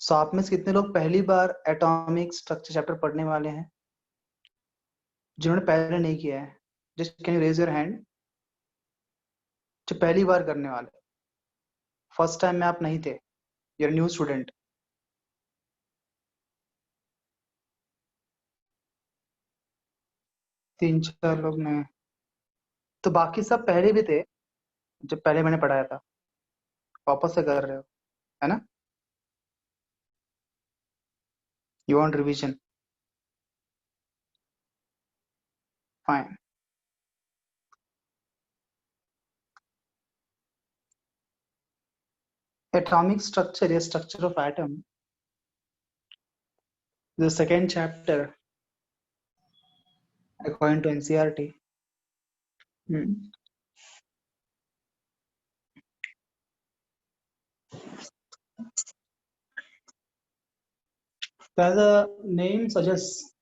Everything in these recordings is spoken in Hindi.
सो आप में से कितने लोग पहली बार एटॉमिक स्ट्रक्चर चैप्टर पढ़ने वाले हैं जिन्होंने पहले नहीं किया है? Just can you raise your hand जो पहली बार करने वाले, फर्स्ट टाइम में आप नहीं थे, यू आर न्यू स्टूडेंट। तीन चार लोग ने, तो बाकी सब पहले भी थे जब पहले मैंने पढ़ाया था, वापस से कर रहे हो है ना? You want revision, fine. Atomic structure is structure of atom. The second chapter according to NCERT. As the name suggests,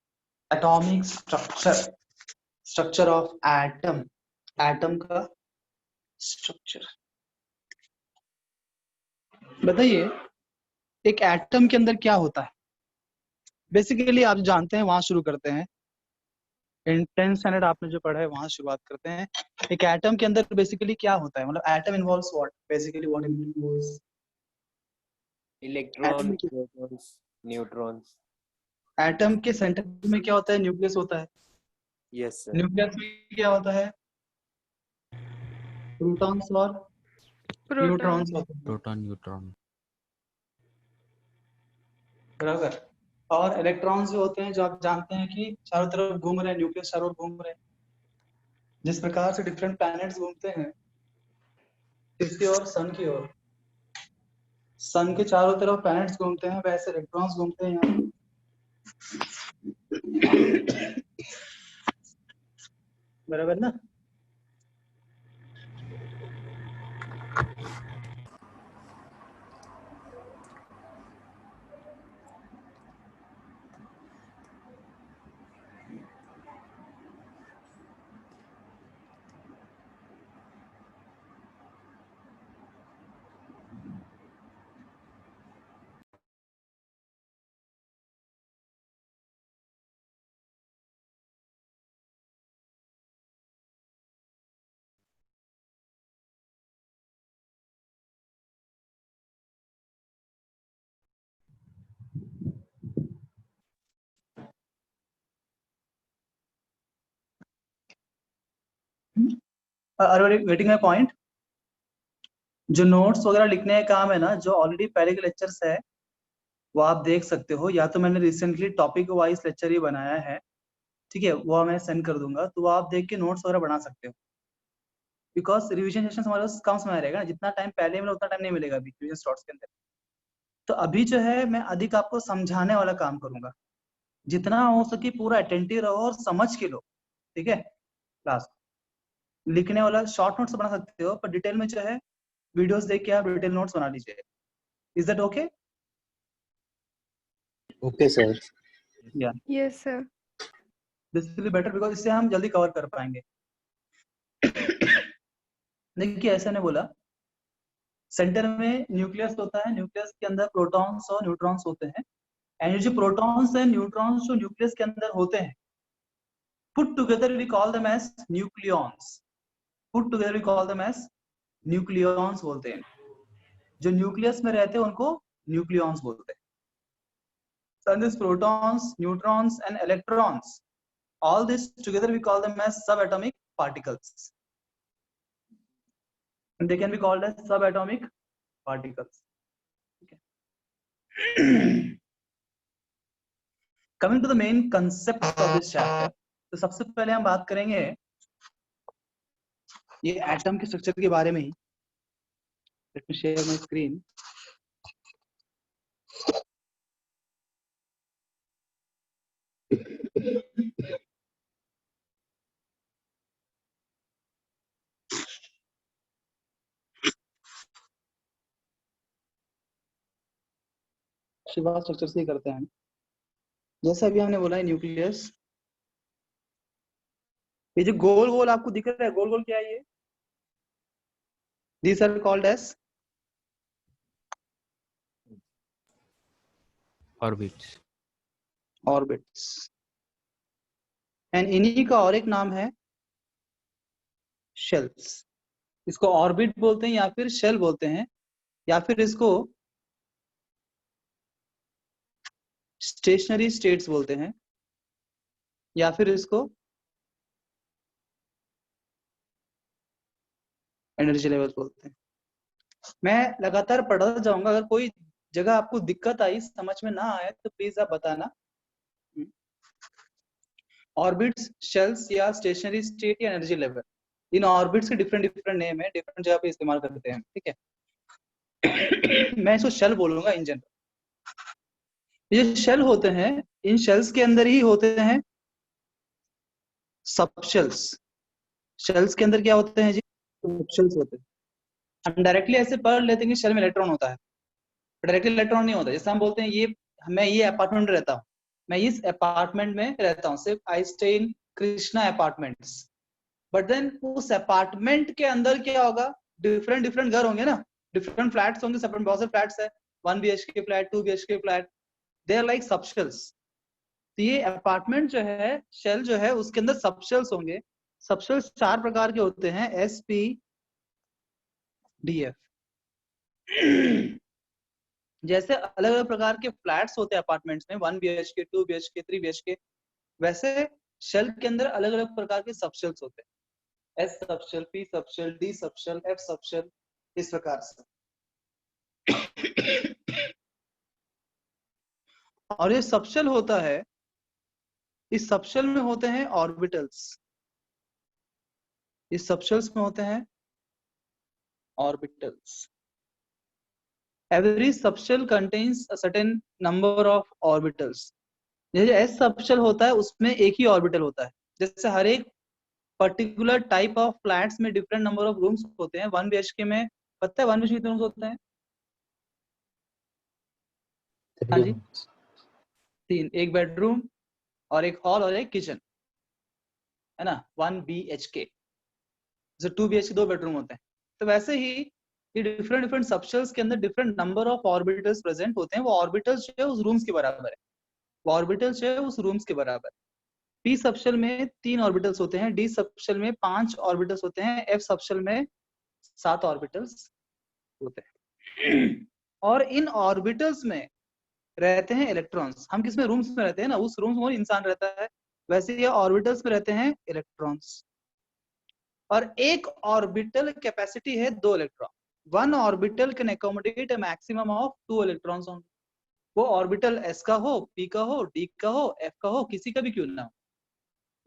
atomic structure of atom, atom का structure। बताइए एक एटम के अंदर क्या होता है? बेसिकली आप जानते हैं, वहां शुरू करते हैं। इन 10th स्टैंडर्ड आपने जो पढ़ा है वहां शुरुआत करते हैं। एक एटम के अंदर बेसिकली क्या होता है, मतलब atom involves what, basically what involves? Electron, protons, neutrons. Atom के सेंटर में क्या होता है? न्यूक्लियस होता है। Yes sir. न्यूक्लियस में क्या होता है? प्रोटॉन्स और न्यूट्रॉन्स होते हैं। Proton neutron. बराबर। और इलेक्ट्रॉन्स जो होते हैं, जो आप जानते हैं कि चारों तरफ घूम रहे हैं, न्यूक्लियस चारों ओर घूम रहे हैं। जिस प्रकार से डिफरेंट प्लैनेट्स घूमते हैं किसकी ओर? सन की ओर। सन के चारों तरफ प्लैनेट्स घूमते हैं, वैसे इलेक्ट्रॉन्स घूमते हैं यहाँ। बराबर ना? Waiting my point. जो नोट्स वगैरह लिखने का काम है ना, जो ऑलरेडी पहले के लेक्चर्स है वो आप देख सकते हो, या तो मैंने रिसेंटली टॉपिक वाइज लेक्चर ही बनाया है, ठीक है, वो मैं सेंड कर दूंगा, तो वो आप देख के नोट्स वगैरह बना सकते हो। बिकॉज रिविजन सेशन हमारे पास कम समय रहेगा ना, जितना टाइम पहले मिला उतना टाइम नहीं मिलेगा अभी रिविजन स्लॉट्स के अंदर। तो अभी जो है मैं अधिक आपको समझाने वाला काम करूंगा, जितना हो सके पूरा अटेंटिव रहो और समझ के लो, ठीक है क्लास। लिखने वाला शॉर्ट नोट्स बना सकते हो, पर डिटेल में जो है वीडियोस देख के आप डिटेल नोट्स बना लीजिए। Is that okay? Okay sir. या yes sir. This will be better, because इससे हम जल्दी कवर कर पाएंगे। देखिए ऐसा ने बोला, सेंटर में न्यूक्लियस होता है, न्यूक्लियस के अंदर प्रोटॉन्स और न्यूट्रॉन्स होते हैं, एंड ये जो प्रोटॉन्स एंड न्यूट्रॉन्स जो न्यूक्लियस के अंदर होते हैं, put together we call them as nucleons. Put together we call them as nucleons बोलते हैं। जो न्यूक्लियस में रहते हैं उनको न्यूक्लियॉन्स बोलते हैं। So these protons, neutrons and electrons, all this together we call them as subatomic particles, and they can be called as subatomic particles. Okay. Coming to the main concept of this chapter, तो सबसे पहले हम बात करेंगे ये एटम के स्ट्रक्चर के बारे में ही। Let me share my screen. Shiva structure से ही करते हैं। जैसे अभी हमने बोला है न्यूक्लियस, ये जो गोल गोल आपको दिख रहा है, गोल गोल क्या है ये? These are called as orbits. Orbits. And इन्हीं का और एक नाम है शेल्स। इसको ऑर्बिट बोलते हैं या फिर शेल बोलते हैं, या फिर इसको स्टेशनरी स्टेट्स बोलते हैं, या फिर इसको एनर्जी लेवल बोलते हैं। मैं लगातार पढ़ता जाऊंगा, अगर कोई जगह आपको दिक्कत आई, समझ में ना आए तो प्लीज आप बताना। ऑर्बिट्स, शेल्स या स्टेशनरी स्टेट या एनर्जी लेवल, इन ऑर्बिट्स के डिफरेंट डिफरेंट नेम है, डिफरेंट जगह पे इस्तेमाल करते हैं, ठीक है। मैं इसको शेल बोलूंगा इन जनरल। ये शेल होते हैं, इन शेल्स के अंदर ही होते हैं सबशेल्स। शेल्स के अंदर क्या होते हैं जी? सबशेल्स होते हैं। हम डायरेक्टली ऐसे पढ़ लेते हैं कि शेल में इलेक्ट्रॉन होता है, डायरेक्टली इलेक्ट्रॉन नहीं होता। जैसे हम बोलते हैं ये मैं ये अपार्टमेंट में रहता हूँ, मैं इस अपार्टमेंट में रहता हूँ, सिर्फ I stay in Krishna apartments. But then उस अपार्टमेंट के अंदर क्या होगा? डिफरेंट डिफरेंट घर होंगे ना, डिफरेंट फ्लैट्स होंगे, सेपरेट बहुत से फ्लैट्स है, 1 BHK flat, 2 BHK flat, they are like subshells. तो ये अपार्टमेंट जो है, शेल जो है, उसके अंदर सबशेल्स होंगे। सबशेल्स 4 प्रकार के होते हैं, SPDF। जैसे अलग अलग प्रकार के फ्लैट्स होते हैं अपार्टमेंट्स में, 1 BHK, 2 BHK, 3 BHK, वैसे शेल के अंदर अलग अलग प्रकार के सबशेल्स होते हैं, S subshell, P subshell, D subshell, F subshell, इस प्रकार से। और ये सबशेल होता है, इस सबशेल में होते हैं ऑर्बिटल्स, इस सबशेल्स में होते हैं orbitals. Every subshell contains a certain number of orbitals। जैसे S सबशेल होता है, उसमें एक ही ऑर्बिटल होता है। जैसे हर एक पर्टिकुलर टाइप ऑफ फ्लैट्स में डिफरेंट नंबर ऑफ रूम्स होते हैं। 1 BHK में पता है 1 BHK कितने रूम्स होते हैं? हाँ जी, 3, एक बेडरूम और एक हॉल और एक किचन, है ना, 1 BHK। जैसे 2 BHK 2 बेडरूम होते हैं। तो वैसे ही ये डिफरेंट डिफरेंट सबशेल्स के अंदर different number of orbitals present होते हैं। वो ऑर्बिटल्स जो है उस रूम्स के बराबर है, वो ऑर्बिटल्स जो है उस रूम्स के बराबर। P सबशेल में 3 ऑर्बिटल्स होते हैं, D सबशेल में 5 ऑर्बिटल्स होते हैं, F सबशेल में 7 ऑर्बिटल्स होते हैं। और इन ऑर्बिटल्स में रहते हैं इलेक्ट्रॉन्स। हम किसमें? रूम्स में रहते हैं ना, उस रूम्स में इंसान रहता है, वैसे ये ऑर्बिटल्स में रहते हैं इलेक्ट्रॉन्स। और एक ऑर्बिटल कैपेसिटी है 2 electron. 1 orbital can accommodate a maximum of 2 electrons only. वो ऑर्बिटल S का हो, P का हो, D का हो, F का हो, किसी का भी क्यों ना हो,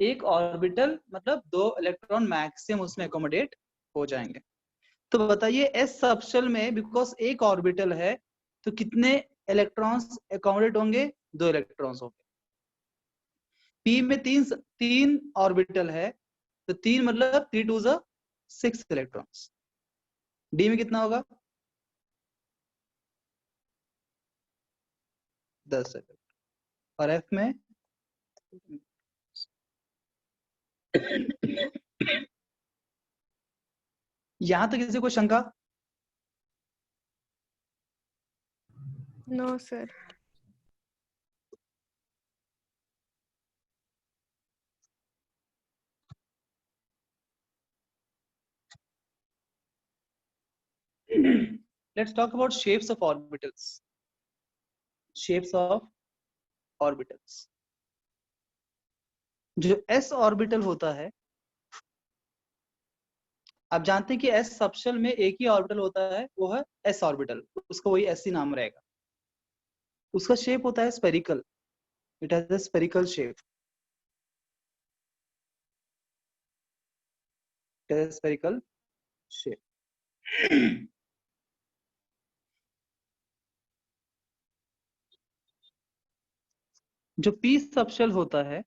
एक ऑर्बिटल मतलब 2 इलेक्ट्रॉन मैक्सिमम उसमें अकोमोडेट हो जाएंगे। तो बताइए S सबशेल में बिकॉज एक ऑर्बिटल है, तो कितने इलेक्ट्रॉन्स अकोमोडेट होंगे? 2 इलेक्ट्रॉन्स होंगे। P में 3 ऑर्बिटल है, तो 3 मतलब 3 2 6 इलेक्ट्रॉन्स। D में कितना होगा? 10 इलेक्ट्रॉन। और F में यहां तक किसी को शंका? No sir. Let's talk about shapes of orbitals. Shapes of orbitals. जो S ऑर्बिटल होता है, आप जानते हैं कि S सबशेल में एक ही ऑर्बिटल होता है, वो है S ऑर्बिटल, उसका वही S ही नाम रहेगा। उसका शेप होता है spherical, it has a spherical shape, spherical shape. जो P सबशेल होता है,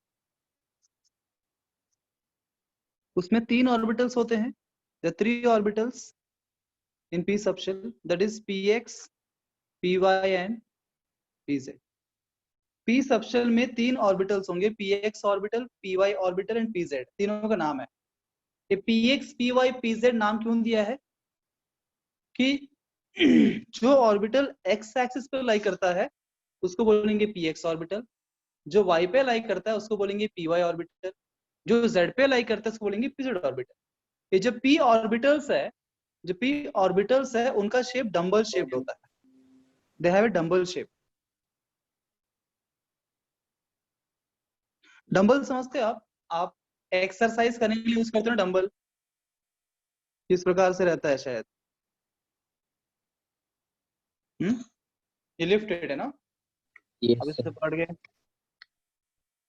उसमें 3 ऑर्बिटल्स होते हैं। The 3 orbitals in P subshell, that is Px, Py and Pz। P subshell में 3 ऑर्बिटल्स होंगे, Px orbital, Py orbital and Pz, तीनों का नाम है। ये Px, Py, Pz नाम क्यों दिया है? कि जो ऑर्बिटल x एक्सिस पर लाई करता है उसको बोलेंगे पी एक्स ऑर्बिटल। जो y पे लाई करता है उसको बोलेंगे पी वाई ऑर्बिटल। जो z पे लाई करता है उसको बोलेंगे पी जेड ऑर्बिटल। ये जो p ऑर्बिटल्स है, जो p ऑर्बिटल्स है उनका शेप डम्बल शेप्ड होता है। They have a dumbbell shape. Dumbbell समझते हैं आप एक्सरसाइज करने के लिए यूज करते हो डंबल, किस प्रकार से रहता है शायद। ये लिफ्टेड है ना, अब Yes, sir. इससे पढ़ के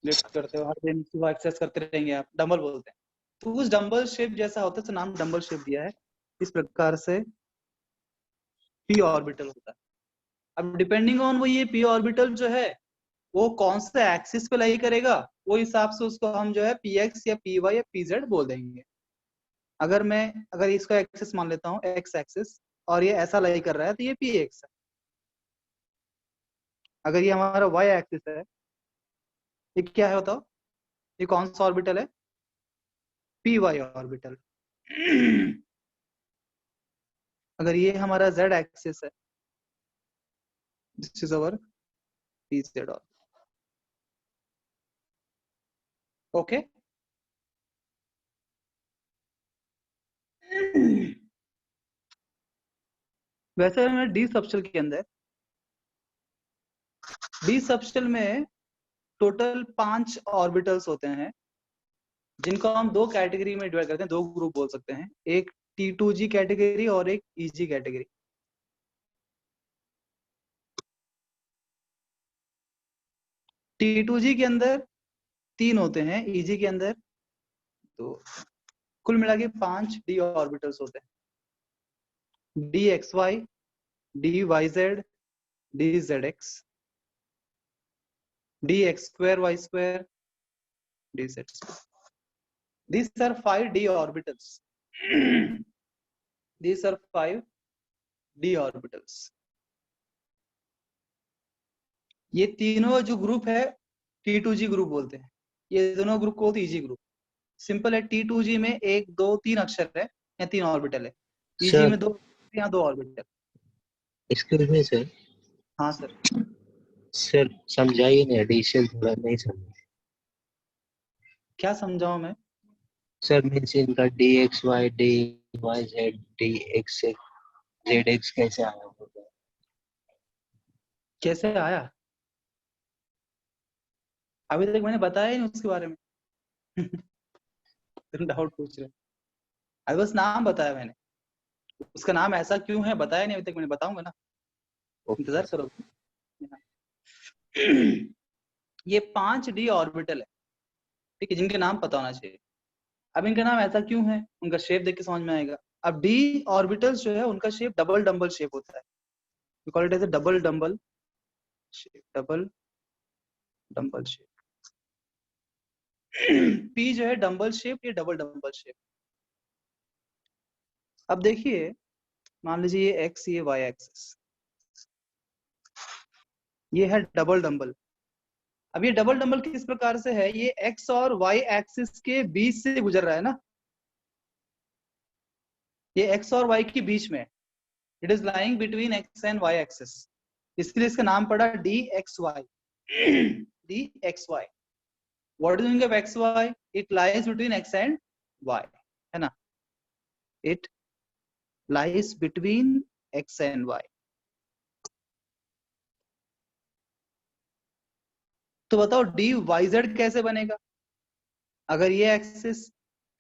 लिफ्ट करते हो हर दिन सुबह एक्सरसाइज करते रहेंगे आप, डंबल बोलते हैं। तो उस डंबल शेप जैसा होता है तो नाम डंबल शेप दिया है। इस प्रकार से पी ऑर्बिटल होता है। अब डिपेंडिंग ऑन वो ये पी ऑर्बिटल जो है वो कौन से एक्सिस पे लाई करेगा, वो हिसाब से उसको हम जो है पी एक्स या पी वाई या पी जेड बोल देंगे। अगर इसका एक्सिस मान लेता हूँ एक्स एक्सिस और ये ऐसा लाई कर रहा है तो ये पी एक्स है। अगर ये हमारा वाई एक्सिस है, ये क्या है बताओ, ये कौन सा ऑर्बिटल है, पी वाई ऑर्बिटल। अगर ये हमारा जेड एक्सिस है, this is our P Z orbital. Okay. वैसे में डी सबशेल के अंदर, डी सबशेल में टोटल 5 ऑर्बिटल्स होते हैं जिनको हम दो कैटेगरी में डिवाइड करते हैं, दो ग्रुप बोल सकते हैं, एक T2G कैटेगरी और एक EG कैटेगरी। T2G के अंदर 3 होते हैं, EG के अंदर 2। कुल मिला के 5 डी ऑर्बिटल्स होते हैं, d x y, d y z, d z x, d x square y square, d z square. These are 5 d orbitals. These are 5 d orbitals. ये तीनों जो ग्रुप है T2G ग्रुप बोलते हैं। ये दोनों ग्रुप को बोलते हैं EG ग्रुप। सिंपल है, T2G में 1 2 3 अक्षर है या 3 ऑर्बिटल है, EG Sir, में 2 या 2 ऑर्बिटल। excuse me, sir. हाँ सर। सर समझाइए ना, एडिशन थोड़ा नहीं समझ। क्या समझाऊं मैं? सर मीन्स इनका d x y z d x z x कैसे आया होगा? कैसे आया, अभी तक मैंने बताया ही नहीं उसके बारे में। तुम डाउट पूछ रहे हो, अभी बस नाम बताया मैंने, उसका नाम ऐसा क्यों है बताया नहीं अभी तक, मैंने बताऊंगा ना, ओके इंतजार सर। करो। ये 5 डी ऑर्बिटल है, ठीक है, जिनके नाम पता होना चाहिए। अब इनका नाम ऐसा क्यों है, उनका शेप देख के समझ में आएगा। अब डी ऑर्बिटल्स जो है उनका शेप डबल डम्बल शेप होता है, we call it as a double dumbbell shape, double dumbbell shape. P जो है डम्बल शेप, ये डबल डम्बल शेप। अब देखिए, मान लीजिए ये एक्स, ये वाई एक्सिस, ये है डबल डम्बल। अब ये डबल डम्बल किस प्रकार से है, ये एक्स और वाई एक्सिस के बीच से गुजर रहा है ना, ये एक्स और वाई के बीच में, it is lying between x and y axis, इसलिए इसका नाम पड़ा d x y. D x y, what is meaning of x y, it lies between x and y, है ना, it lies between x and y. तो बताओ डी वाई जेड कैसे बनेगा, अगर ये एक्सिस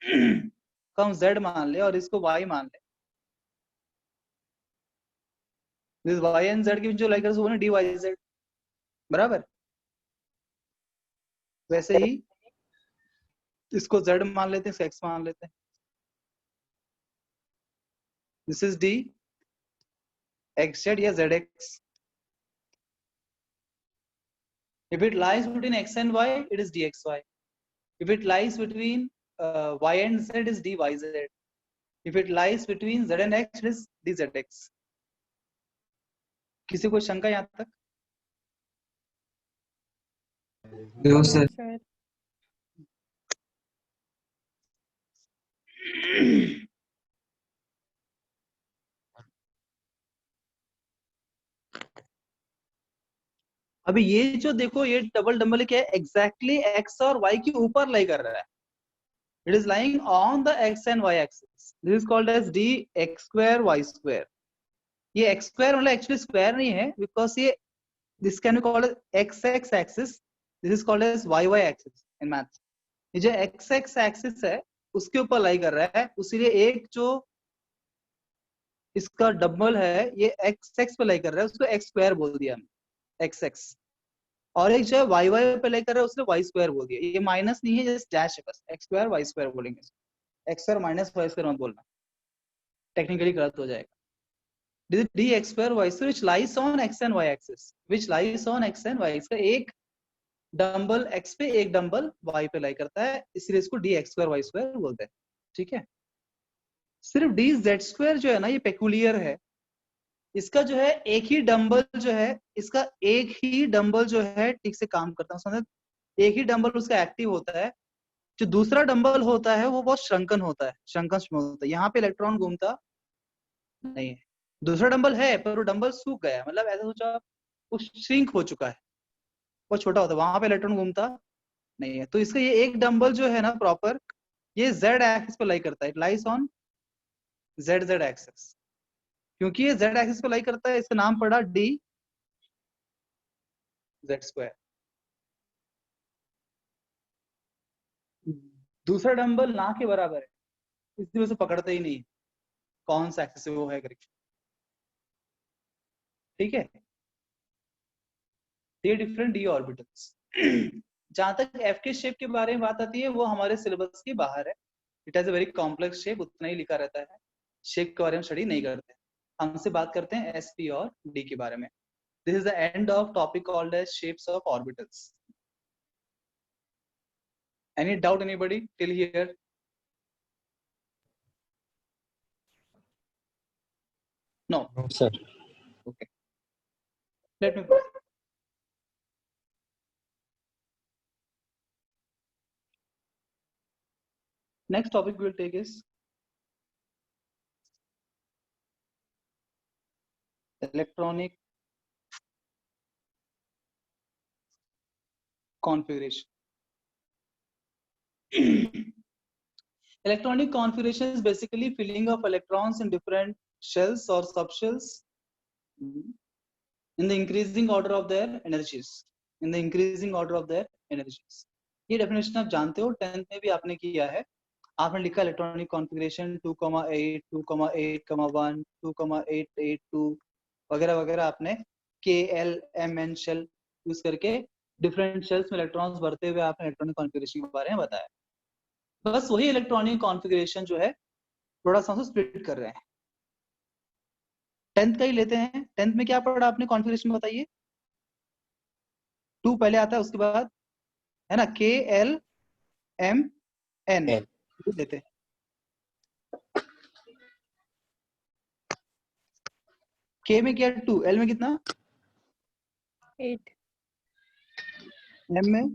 को हम जेड मान ले और इसको वाई मान ले, दिस वाई एंड जेड की जो लाइक वो ना डी वाई जेड, बराबर। वैसे ही इसको जेड मान लेते हैं, इसको एक्स मान लेते हैं, this is D x Z या Z X. If it lies between x and y, it is dxy. If it lies between y and z, it is dyz. If it lies between z and x, it is dzx. किसी को शंका यहाँ तक? No sir. अभी ये जो देखो ये डबल डबल क्या है, एग्जैक्टली एक्स और वाई के ऊपर लाई कर रहा है. It is lying on the x and y axis. This is called as d x square y square. ये एक्स स्क्वायर मतलब एक्चुअली स्क्वायर नहीं है, बिकॉज ये this can be called x x axis. This is called as y y axis in maths. ये जो एक्स एक्स एक्सिस है उसके ऊपर लाई कर रहा है, उसीलिए एक जो इसका डबल है ये एक्स एक्स पे लाई कर रहा है, उसको एक्स स्क्वायर बोल दिया हमने, एक्स एक्स. और एक जो है वाई वाई पे लाई कर रहा है उसने वाई स्क्वायर बोल दिया. ये माइनस नहीं है, जस्ट डैश है बस. एक्स स्क्वायर वाई स्क्वायर बोलेंगे, x square minus y square मत बोलना, टेक्निकली गलत हो जाएगा. D x square y square which lies on x and y axis, which lies on x and y. इसका एक डम्बल एक्स पे एक डम्बल वाई पे लाई करता है, इसलिए इसको d x square y square बोलते हैं. ठीक है. सिर्फ डी जेड स्क्वायर जो है ना ये पेकुलियर है. इसका जो है एक ही डंबल जो है, इसका एक ही डंबल जो है ठीक से काम करता है, समझ. एक ही डंबल उसका एक्टिव होता है. जो दूसरा डंबल होता है वो बहुत श्रंकन होता है, श्रंकन होता है. यहाँ पे इलेक्ट्रॉन घूमता नहीं है. दूसरा डंबल है पर वो डंबल सूख गया, मतलब ऐसा सोचा वो श्रिंक हो चुका है, वो छोटा होता है, वहां पे इलेक्ट्रॉन घूमता नहीं है. तो इसका ये एक डंबल जो है ना प्रॉपर, ये जेड एक्सिस पे लाई करता है. It lies on Z Z axis. क्योंकि ये जेड एक्सिस पे लाई करता है, इसका नाम पड़ा डी जेड स्क्वायर. दूसरा डंबल ना के बराबर है, इसलिए उसे पकड़ता ही नहीं कौन सा एक्सिस वो है करके. ठीक है. ये डिफरेंट डी ऑर्बिटल्स. जहां तक एफ के शेप के बारे में बात आती है वो हमारे सिलेबस के बाहर है. It has a very complex shape, उतना ही लिखा रहता है, शेप के बारे में स्टडी नहीं करते. हमसे बात करते हैं एस पी और डी के बारे में. This is the end of topic called as shapes of orbitals. Any doubt anybody till here? No. No, sir. Okay. Let me put. Next topic we'll take is electronic configuration. Electronic configuration is basically filling of electrons in different shells or subshells in the increasing order of their energies. In the increasing order of their energies. ये डेफिनेशन आप जानते हो, 10th में भी आपने किया है. आपने लिखा इलेक्ट्रॉनिक कॉन्फ़िगरेशन 2,8, 2,8,1, 2,882 वगैरह वगैरह. आपने KLMN शेल यूज करके डिफरेंट शेल्स में इलेक्ट्रॉन्स भरते हुए आपने इलेक्ट्रॉनिक कॉन्फ़िगरेशन के बारे में बताया. बस वही इलेक्ट्रॉनिक कॉन्फ़िगरेशन जो है थोड़ा सा स्प्लिट कर रहे हैं. 10th का ही लेते हैं. 10th में क्या पढ़ा आपने कॉन्फ़िगरेशन बताइए. 2 पहले आता है, उसके बाद है ना KLMN लेते हैं. K में क्या 2, L में कितना 8, M में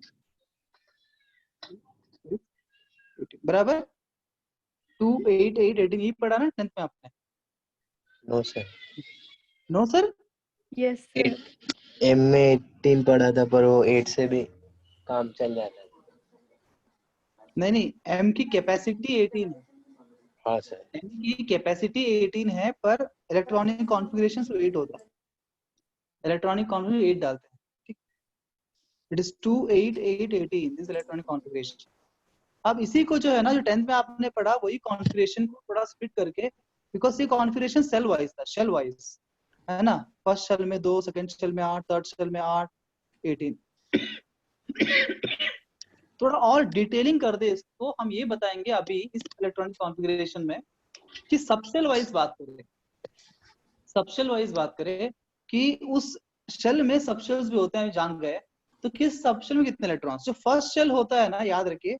बराबर 2, 8, 8, 18 ये पढ़ा ना 10th में आपने. No, sir. No sir. yes sir. M में 18 पढ़ा था पर वो 8 से भी काम चल जाता है. नहीं नहीं, M की कैपेसिटी 18 है. हाँ सर. M की कैपेसिटी 18 है पर इलेक्ट्रॉनिक कॉन्फ़िगरेशन 8 होता है. इलेक्ट्रॉनिक कॉन्फ़िगरेशन 8 डालते हैं. ठीक. It is 2, 8, 8, 18 this electronic configuration. अब इसी को जो है ना जो 10th में आपने पढ़ा वही कॉन्फ़िगरेशन को थोड़ा स्प्लिट करके, बिकॉज ये कॉन्फ़िगरेशन सेल वाइज था, शेल वाइज है ना. फर्स्ट शेल में 2, सेकंड शेल में 8, थर्ड शेल में 8, 18. थोड़ा और डिटेलिंग कर दे इसको, हम ये बताएंगे अभी इस इलेक्ट्रॉनिक कॉन्फ़िगरेशन में कि सबशेल वाइज बात करें. सबशेल वाइज बात करें कि उस शेल में सबशेल्स भी होते हैं, जान गए. तो किस सबशेल में कितने इलेक्ट्रॉन्स. जो फर्स्ट शेल होता है ना, याद रखिए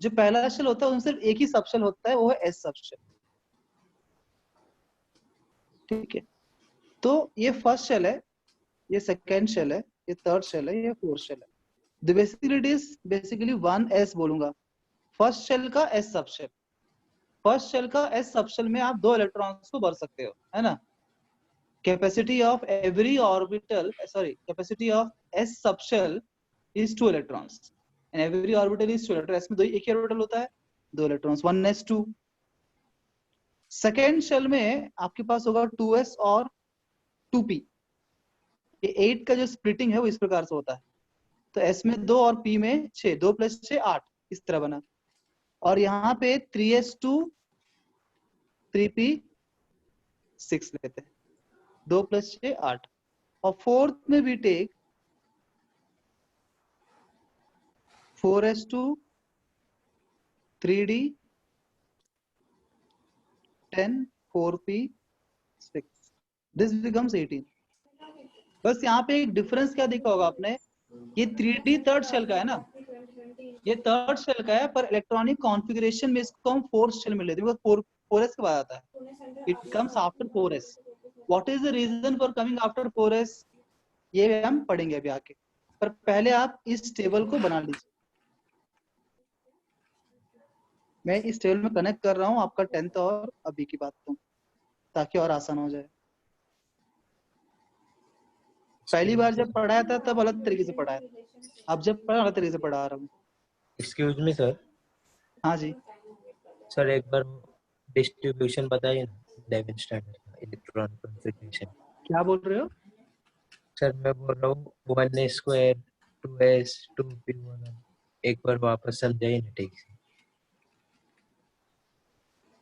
जो पहला शेल होता है उसमें सिर्फ एक ही सबशेल होता है, वो है एस सबशेल. ठीक है. तो ये फर्स्ट शेल है, ये सेकेंड शेल है, ये थर्ड शेल है, ये फोर्थ शेल है. The basically it is basically 1s बोलूंगा. फर्स्ट शेल का एस सबशेल. फर्स्ट शेल का एस सबशेल में आप 2 इलेक्ट्रॉन्स को भर सकते हो, है ना. Capacity of every orbital, sorry capacity of s subshell is 2 electrons and every orbital is 2 electrons. s में दो एक ही ऑर्बिटल होता है, 2 इलेक्ट्रॉन्स, 1s2. सेकेंड शेल में आपके पास होगा 2s और 2p. ये 8 का जो स्प्लिटिंग है वो इस प्रकार से होता है. तो s में 2 और p में 6, 2 + 6 8, इस तरह बना. और यहाँ पे 3s2 3p 6 लेते हैं, 2 + 6 8. और फोर्थ में भी take 4s2 3d 10 4p 6. This becomes 18. बस यहाँ पे एक डिफरेंस क्या देखा होगा आपने, ये 3d थर्ड शेल का है ना, ये थर्ड शेल का है, पर इलेक्ट्रॉनिक कॉन्फ़िगरेशन में इसको हम फोर्थ शेल में लेते हैं, 4s के बाद आता है. It comes after 4s. What is the reason for coming after 4s, ये हम पढ़ेंगे अभी आके. पर पहले आप इस टेबल को बना लीजिए. मैं इस टेबल में कनेक्ट कर रहा हूँ आपका 10th और अभी की बात को, ताकि और आसान हो जाए. पहली बार जब पढ़ाया था तब अलग तरीके से पढ़ाया था, अब जब पढ़ा अलग तरीके से पढ़ा रहा हूँ. Excuse me sir. हाँ जी सर एक बार डिस्ट्रीब्यूशन बताइए ना, डेविन स्टैंडर्ड का इलेक्ट्रॉन कॉन्फ़िगरेशन. क्या बोल रहे हो? सर मैं बोल रहा हूँ 1s², 2s, 2p1. एक बार वापस समझाइए ना ठीक से.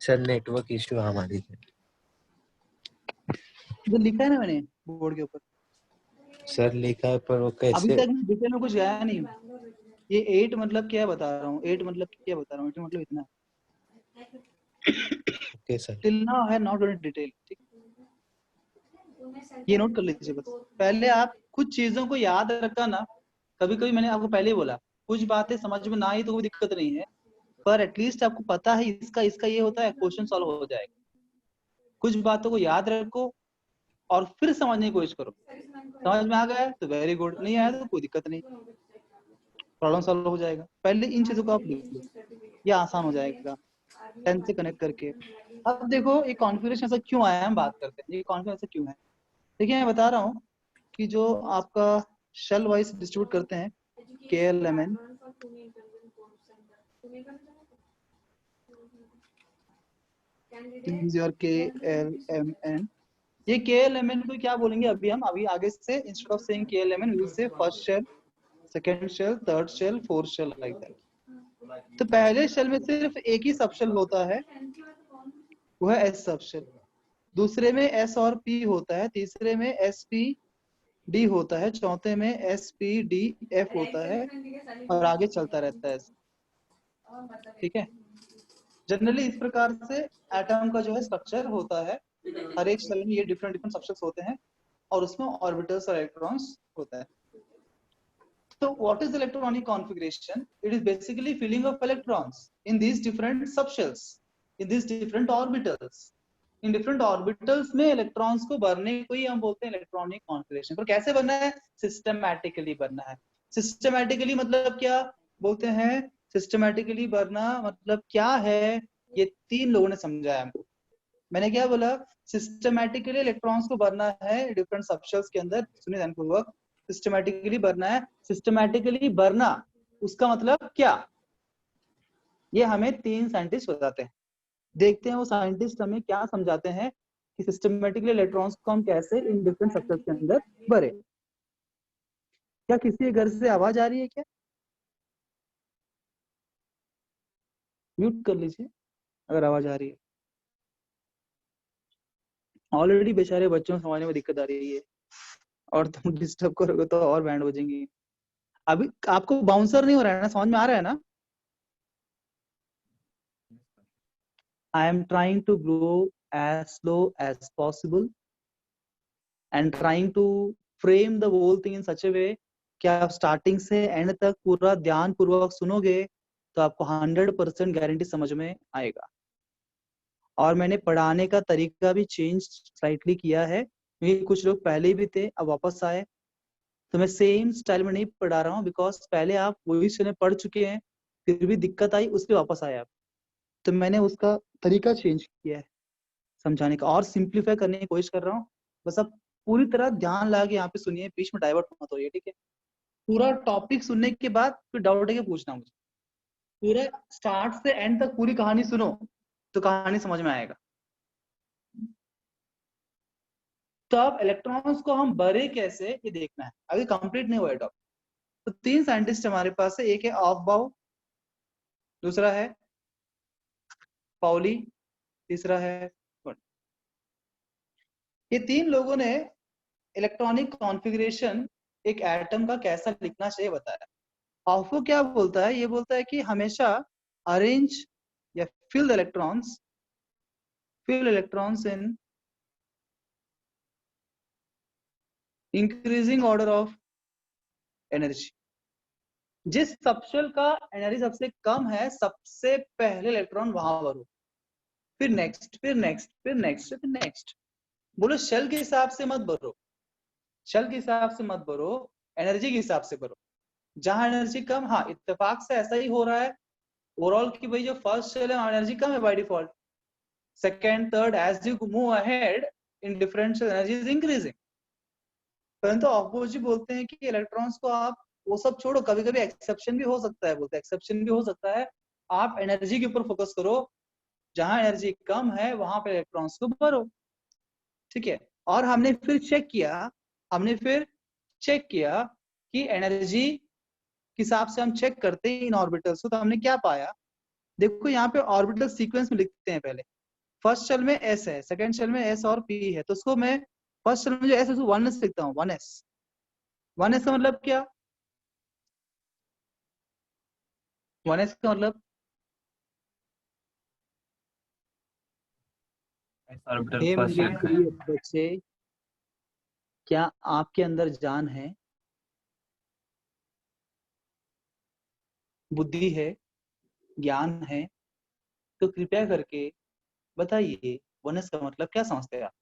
सर नेटवर्क इशू हमारी है. जो लिखा है ना मैंने बोर्ड के ऊपर, सर लिखा है पर वो अभी कैसे. तक मैं डिटेल में कुछ गया नहीं हूँ. ये 8 मतलब क्या बता रहा हूँ, 8 मतलब क्या बता रहा हूँ, 8 मतलब इतना. Okay sir. टिल नाउ है नॉट इन डिटेल. ठीक, ये नोट कर लीजिए बस. पहले आप कुछ चीजों को याद रखा ना. कभी कभी मैंने आपको पहले ही बोला, कुछ बातें समझ में ना आई तो कोई दिक्कत नहीं है, पर एटलीस्ट आपको पता है इसका इसका ये होता है, क्वेश्चन सॉल्व हो जाएगा. कुछ बातों को याद रखो और फिर समझने की कोशिश करो. समझ में आ गया तो वेरी गुड, नहीं आया तो कोई दिक्कत नहीं, प्रॉब्लम सॉल्व हो जाएगा. पहले इन चीजों को आप लिख लो, ये आसान हो जाएगा 10 से कनेक्ट करके. अब देखो ये कॉन्फ़िगरेशन ऐसा क्यों आया, हम बात करते हैं ये कॉन्फ़िगरेशन ऐसा क्यों है. देखिए मैं बता रहा हूँ कि जो आपका शेल वाइज डिस्ट्रीब्यूट करते हैं KLMN, और KLMN. ये KLMN को क्या बोलेंगे अभी हम, अभी आगे से instead of saying KLMN we will say first shell, second shell, third shell, fourth shell, like that. तो पहले शेल में सिर्फ एक ही सबशेल होता है, वो है S सबशेल. दूसरे में S और P होता है, तीसरे में SPD होता है, चौथे में SPDF होता है, और आगे चलता रहता है. ठीक है, जनरली इस प्रकार से एटम का जो है स्ट्रक्चर होता है. हर एक शेल में ये डिफरेंट डिफरेंट सबशेल्स होते हैं और उसमें ऑर्बिटल्स और इलेक्ट्रॉन्स होता है. So what is electronic configuration? It is basically filling of electrons in these different subshells, in these different orbitals. In different orbitals में इलेक्ट्रॉन्स को भरने को ही हम बोलते हैं इलेक्ट्रॉनिक कॉन्फ़िगरेशन. पर कैसे बनना है? सिस्टमैटिकली बनना है. सिस्टमैटिकली मतलब क्या बोलते हैं? सिस्टमैटिकली बनना मतलब क्या है, ये 3 लोगों ने समझाया हमको. मैंने क्या बोला? सिस्टमैटिकली इलेक्ट्रॉन्स को भरना है डिफरेंट सबशेल्स के अंदर. सुनिए ध्यानपूर्वक, सिस्टमैटिकली भरना है. सिस्टमैटिकली भरना उसका मतलब क्या, ये हमें 3 साइंटिस्ट बताते हैं. देखते हैं वो साइंटिस्ट हमें क्या समझाते हैं कि सिस्टमैटिकली इलेक्ट्रॉन्स को हम कैसे इन डिफरेंट सबशेल्स के अंदर भरे. क्या किसी के घर से आवाज आ रही है क्या? म्यूट कर लीजिए अगर आवाज आ रही है. ऑलरेडी बेचारे बच्चों को समझने में दिक्कत आ रही है और तुम डिस्टर्ब करोगे तो और बैंड बजेंगी. अभी आपको बाउंसर नहीं हो रहा है ना, समझ में आ रहा है ना? I am trying to grow as slow as possible and trying to frame the whole thing in such a way कि आप स्टार्टिंग से एंड तक पूरा ध्यान पूर्वक सुनोगे तो आपको 100% गारंटी समझ में आएगा. और मैंने पढ़ाने का तरीका भी चेंज स्लाइटली किया है, क्योंकि कुछ लोग पहले भी थे अब वापस आए, तो मैं सेम स्टाइल में नहीं पढ़ा रहा हूँ. बिकॉज पहले आप वही चीजें पढ़ चुके हैं, फिर भी दिक्कत आई, उसलिए वापस आए आप. तो मैंने उसका तरीका चेंज किया है समझाने का, और सिंप्लीफाई करने की कोशिश कर रहा हूँ. बस आप पूरी तरह ध्यान लगा के यहाँ पे सुनिए, बीच में डाइवर्ट मत होइए. ठीक है, पूरा टॉपिक सुनने के बाद फिर डाउट है कि पूछना मुझे, पूरा स्टार्ट से एंड तक पूरी कहानी सुनो तो कहानी समझ में आएगा। तो अब इलेक्ट्रॉन्स को हम भरे कैसे ये देखना है, अभी कंप्लीट नहीं हुआ है टॉपिक। तो 3 साइंटिस्ट हमारे पास है, एक है ऑफबाउ, दूसरा है पाउली, तीसरा है वुड। ये 3 लोगों ने इलेक्ट्रॉनिक कॉन्फ़िगरेशन एक एटम का कैसा लिखना चाहिए बताया। ऑफो क्या बोलता है, ये बोलता है कि हमेशा अरेंज या fill electrons in increasing order of energy. जिस सबशेल का एनर्जी सबसे कम है सबसे पहले इलेक्ट्रॉन वहां भरो, फिर नेक्स्ट, फिर नेक्स्ट, फिर नेक्स्ट, फिर नेक्स्ट। बोलो शेल के हिसाब से मत भरो, शेल के हिसाब से मत भरो, एनर्जी के हिसाब से भरो। जहां एनर्जी कम, हाँ इत्तेफाक से ऐसा ही हो रहा है ओवरऑल की भाई जो फर्स्ट शेल है एनर्जी कम है by default, second third as you move ahead in different energy is increasing. परंतु ऑपोजी बोलते हैं कि इलेक्ट्रॉन्स को आप वो सब छोड़ो, कभी कभी एक्सेप्शन भी हो सकता है, बोलते हैं एक्सेप्शन भी हो सकता है, आप एनर्जी के ऊपर फोकस करो, जहां एनर्जी कम है वहां पे इलेक्ट्रॉन्स को भरो, ठीक है। और हमने फिर चेक किया कि एनर्जी के हिसाब से हम चेक करते हैं इन ऑर्बिटल्स को, तो हमने क्या पाया, देखो यहाँ पे ऑर्बिटल सीक्वेंस में लिखते हैं। पहले फर्स्ट शेल में एस है, सेकेंड शेल में एस और पी है, तो उसको मैं फर्स्ट शेल में जो एस है उसको 1s लिखता हूँ, 1s। 1s का मतलब क्या, 1s का मतलब हे मेरे प्रिय बच्चे, क्या आपके अंदर जान है, बुद्धि है, ज्ञान है, तो कृपया करके बताइए 1s का मतलब क्या समझते हैं आप?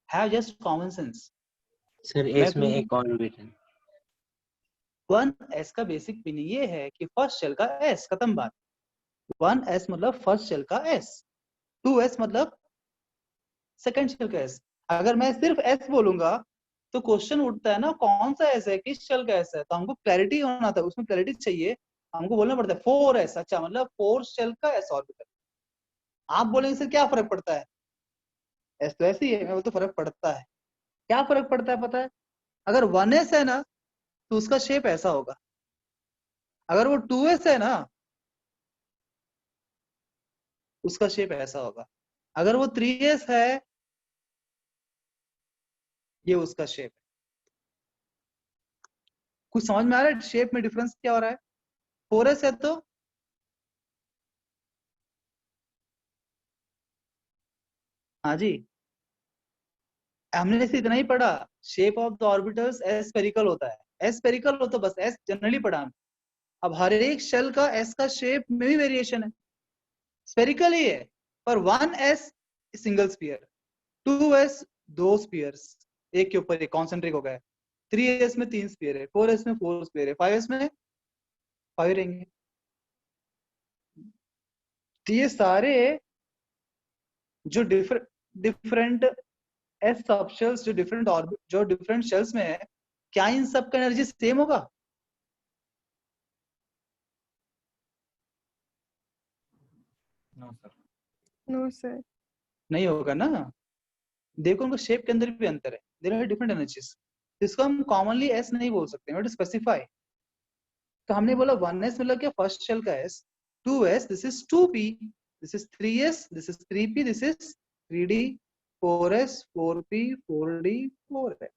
Have just common sense. Sir S में एक ऑर्बिट है। 1s का बेसिक मीनिंग ये है कि फर्स्ट शेल का s, खत्म बात। 1s मतलब फर्स्ट शेल का s, 2s मतलब सेकंड शेल का s। अगर मैं सिर्फ s बोलूंगा तो क्वेश्चन उठता है ना कौन सा s है, किस शेल का s है, तो हमको क्लैरिटी होना था, उसमें क्लैरिटी चाहिए, हमको बोलना पड़ता है 4s, अच्छा मतलब 4 शेल का s ऑर्बिटल। आप बोलेंगे सर क्या फर्क पड़ता है, s तो ऐसे ही है, मैं बोलता फर्क पड़ता है। क्या फर्क पड़ता है पता है, अगर 1s है ना तो उसका शेप ऐसा होगा, अगर वो 2s है ना उसका शेप ऐसा होगा, अगर वो 3s है ये उसका शेप है। कुछ समझ में आ रहा है शेप में डिफरेंस क्या हो रहा है? 4s है तो हाँ जी, हमने से इतना ही पढ़ा, shape of the orbitals S spherical होता है, एस स्फेरिकल हो तो बस एस जनरली पढ़ा हमने। अब हर एक शेल का एस का शेप में भी वेरिएशन है, स्फेरिकल ही है, पर 1s single sphere, 2s 2 spheres एक के ऊपर एक कॉन्सेंट्रिक हो गया, 3s में 3 स्फीयर है, 4s में 4 स्फीयर है, 5s में 5 रहेंगे। तो ये सारे जो डिफरेंट एस सबशेल्स जो डिफरेंट ऑर्बिट जो डिफरेंट शेल्स में है, क्या इन सब का एनर्जी सेम होगा? No, sir. नहीं होगा ना, देखो उनको शेप के अंदर भी अंतर है, देयर आर डिफरेंट एनर्जीज, इसको हम कॉमनली एस नहीं बोल सकते, वी टू स्पेसिफाई। तो हमने बोला 1s मतलब क्या, फर्स्ट शेल का s, 2s this is 2p, this is 3s, this is 3p, this is 3d, 4s 4p 4d 4s।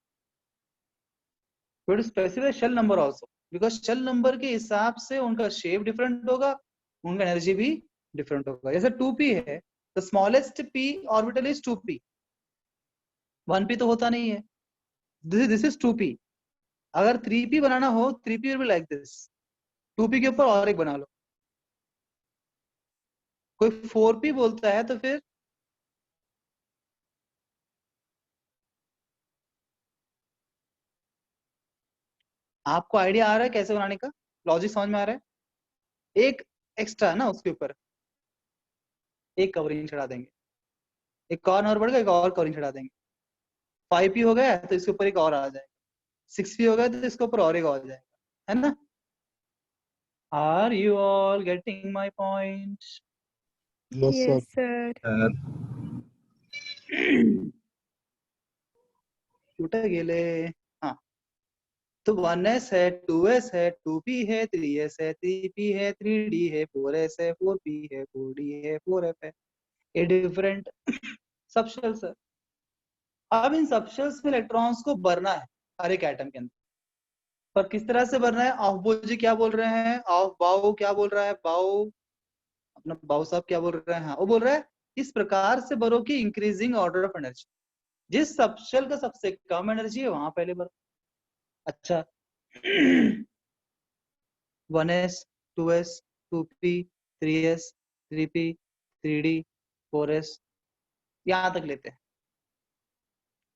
We to specify shell number also, because shell number के हिसाब से उनका शेप डिफरेंट होगा, उनका एनर्जी भी डिफरेंट होगा। जैसे 2p है, the smallest p orbital is 2p, 1p तो होता नहीं है, दिस इज 2p। अगर 3p बनाना हो 3p will be like this, 2p के ऊपर और एक बना लो। कोई 4p बोलता है तो फिर आपको आइडिया आ रहा है कैसे बनाने का, लॉजिक समझ में आ रहा है? एक एक्स्ट्रा ना उसके ऊपर एक कवरिंग चढ़ा देंगे, एक कॉर्न और बढ़ेगा, एक और कवरिंग चढ़ा देंगे। 5p हो गया तो इसके ऊपर एक और आ जाएगा, 6p हो गया तो इसके ऊपर और एक और आ जाएगा, है ना? Are you all getting my point? Yes, sir. Yes, sir. कुठे गेले? हाँ, तो 1s है, 2s है, 2p है, 3s है, 3p है, 3d है, 4s है, 4p है, 4d है, 4f है। ये डिफरेंट सबशेल्स है। अब इन सबशेल्स में इलेक्ट्रॉन्स को भरना है हर एक एटम के अंदर, पर किस तरह से भरना है? ऑफबो जी क्या बोल रहे हैं? ऑफ बाउ क्या बोल रहा है? बाउ, अपना बाउ साहब क्या बोल रहे हैं? हाँ, वो बोल रहा है इस प्रकार से भरो कि इंक्रीजिंग ऑर्डर ऑफ एनर्जी, जिस सबशेल का सबसे कम एनर्जी है वहां पहले भरो। अच्छा, 1s, 2s, 2p, 3s, 3p, 3d, 4s, यहां तक लेते हैं।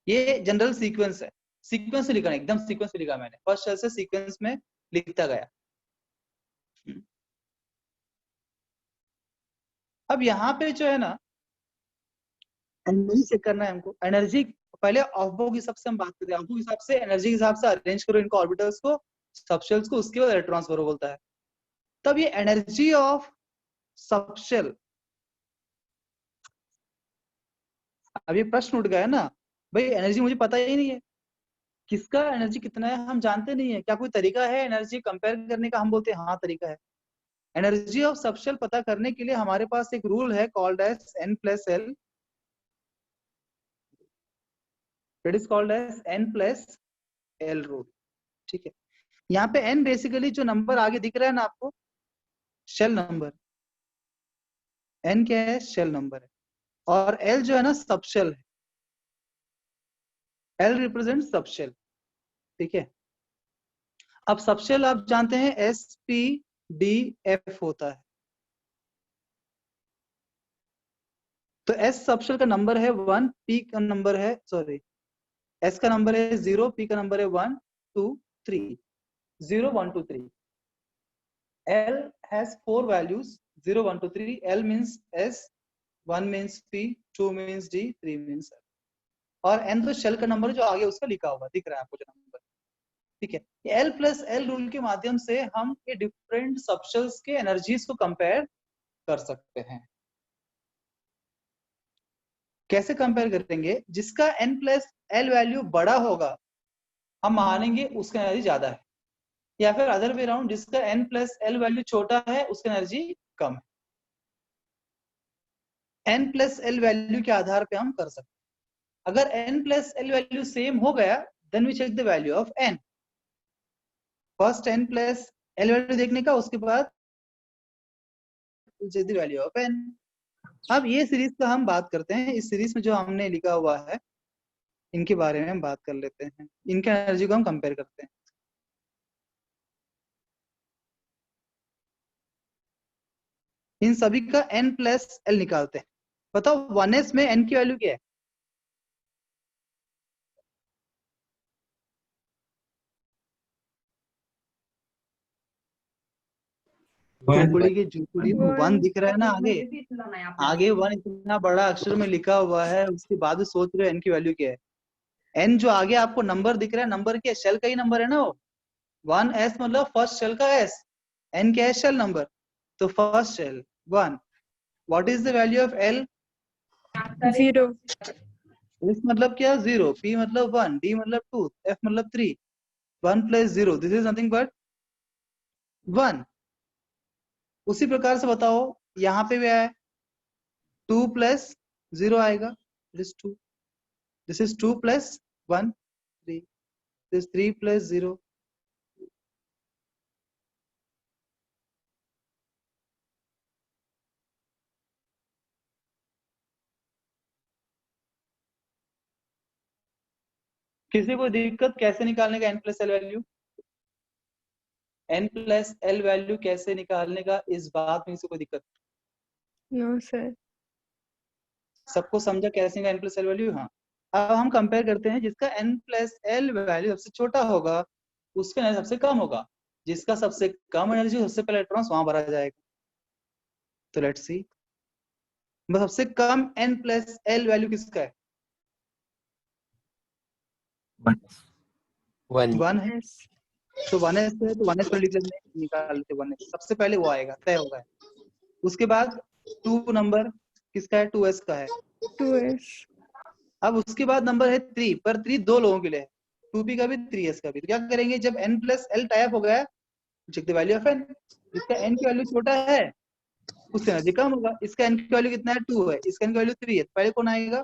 ये जनरल सीक्वेंस है, सीक्वेंस से लिखा है, एकदम सीक्वेंस से लिखा मैंने, फर्स्ट शेल से सीक्वेंस में लिखता गया। अब यहाँ पे जो है ना, एनर्जी चेक करना है हमको। एनर्जी पहले ऑफबो के हिसाब से हम बात करते हैं, ऑफबो के हिसाब से एनर्जी के हिसाब से अरेंज करो इनको ऑर्बिटल्स को, सबशेल्स को, उसके बाद इलेक्ट्रॉन्स भरो बोलता है। तब ये एनर्जी ऑफ सबशेल, अब ये प्रश्न उठ गया है ना भाई, एनर्जी मुझे पता ही नहीं है, किसका एनर्जी कितना है हम जानते नहीं है, क्या कोई तरीका है एनर्जी कंपेयर करने का? हम बोलते हैं हाँ तरीका है। एनर्जी ऑफ सबशेल पता करने के लिए हमारे पास एक रूल है called as n+l, it is called as n+l rule. ठीक है, यहाँ पे n बेसिकली जो नंबर आगे दिख रहा है ना आपको, शेल नंबर, n क्या है? शेल नंबर है, और l जो है ना सबशेल है, l रिप्रेजेंट सबशेल। ठीक है, अब सबशेल आप जानते हैं SPDF होता है, तो S सबशेल का नंबर है 1, P का नंबर है, सॉरी, S का नंबर है 0, P का नंबर है 1 2 3, 0 1 2 3। L has 4 values, 0 1 2 3। L means S, 1 means P, 2 means D, 3 means L, और N तो शेल का नंबर जो आगे उसका लिखा हुआ दिख रहा है आपको जो नंबर। ठीक है, L+L रूल के माध्यम से हम ये डिफरेंट सबशेल्स के एनर्जीज को कंपेयर कर सकते हैं। कैसे कंपेयर करेंगे? जिसका n+l वैल्यू बड़ा होगा हम मानेंगे उसका एनर्जी ज्यादा है, या फिर अदर वे अराउंड, जिसका n+l वैल्यू छोटा है उसका एनर्जी कम है। n+l वैल्यू के आधार पे हम कर सकते हैं। अगर n+l वैल्यू सेम हो गया then we check the value of n। First n+l value देखने का, उसके बाद check the value of n। अब ये सीरीज का हम बात करते हैं, इस सीरीज में जो हमने लिखा हुआ है इनके बारे में हम बात कर लेते हैं, इनके एनर्जी को हम कंपेयर करते हैं। इन सभी का n+l निकालते हैं। बताओ 1s में n की वैल्यू क्या है? झोपड़ी की झोपड़ी में 1 दिख रहा है ना आगे, आगे 1 इतना बड़ा अक्षर में लिखा हुआ है, उसके बाद सोच रहे हो n की वैल्यू क्या है? n जो आगे आपको नंबर दिख रहा है, नंबर क्या? शेल का ही नंबर है ना वो। 1s मतलब फर्स्ट शेल का s, n क्या है? शेल नंबर, तो first shell 1। What is the value of l? 0. s मतलब क्या? 0, p मतलब 1, d मतलब 2, f मतलब 3। 1 + 0, दिस इज नथिंग बट 1। उसी प्रकार से बताओ यहाँ पे भी है 2 + 0 आएगा, दिस 2, दिस इज 2 + 1 3, दिस 3 + 0। किसी को दिक्कत कैसे निकालने का n+l वैल्यू? n+l वैल्यू कैसे निकालने का, इस बात में किसी को दिक्कत? No, sir. सबको समझा कैसे का n+l वैल्यू? हाँ, अब हम कंपेयर करते हैं, जिसका n+l वैल्यू सबसे छोटा होगा उसका एनर्जी सबसे कम होगा, जिसका सबसे कम एनर्जी सबसे पहले इलेक्ट्रॉन्स वहां भरा जाएगा। तो लेट्स सी, सबसे कम n+l वैल्यू किसका है? 1 1 है। Yes. तो 1s है तो 1s पर लिख लेते हैं, निकाल लेते 1s, सबसे पहले वो आएगा, तय होगा। उसके बाद 2 नंबर किसका है, 2s का है। 2s, अब उसके बाद नंबर है 3, पर 3 दो लोगों के लिए है, 2p का भी 3s का भी। तो क्या करेंगे, जब n प्लस l टाइप हो गया, check the value of n। इसका n की वैल्यू छोटा है उससे एनर्जी कम होगा। इसका n की वैल्यू कितना है, 2 है, इसका n की वैल्यू 3 है, तो पहले कौन आएगा,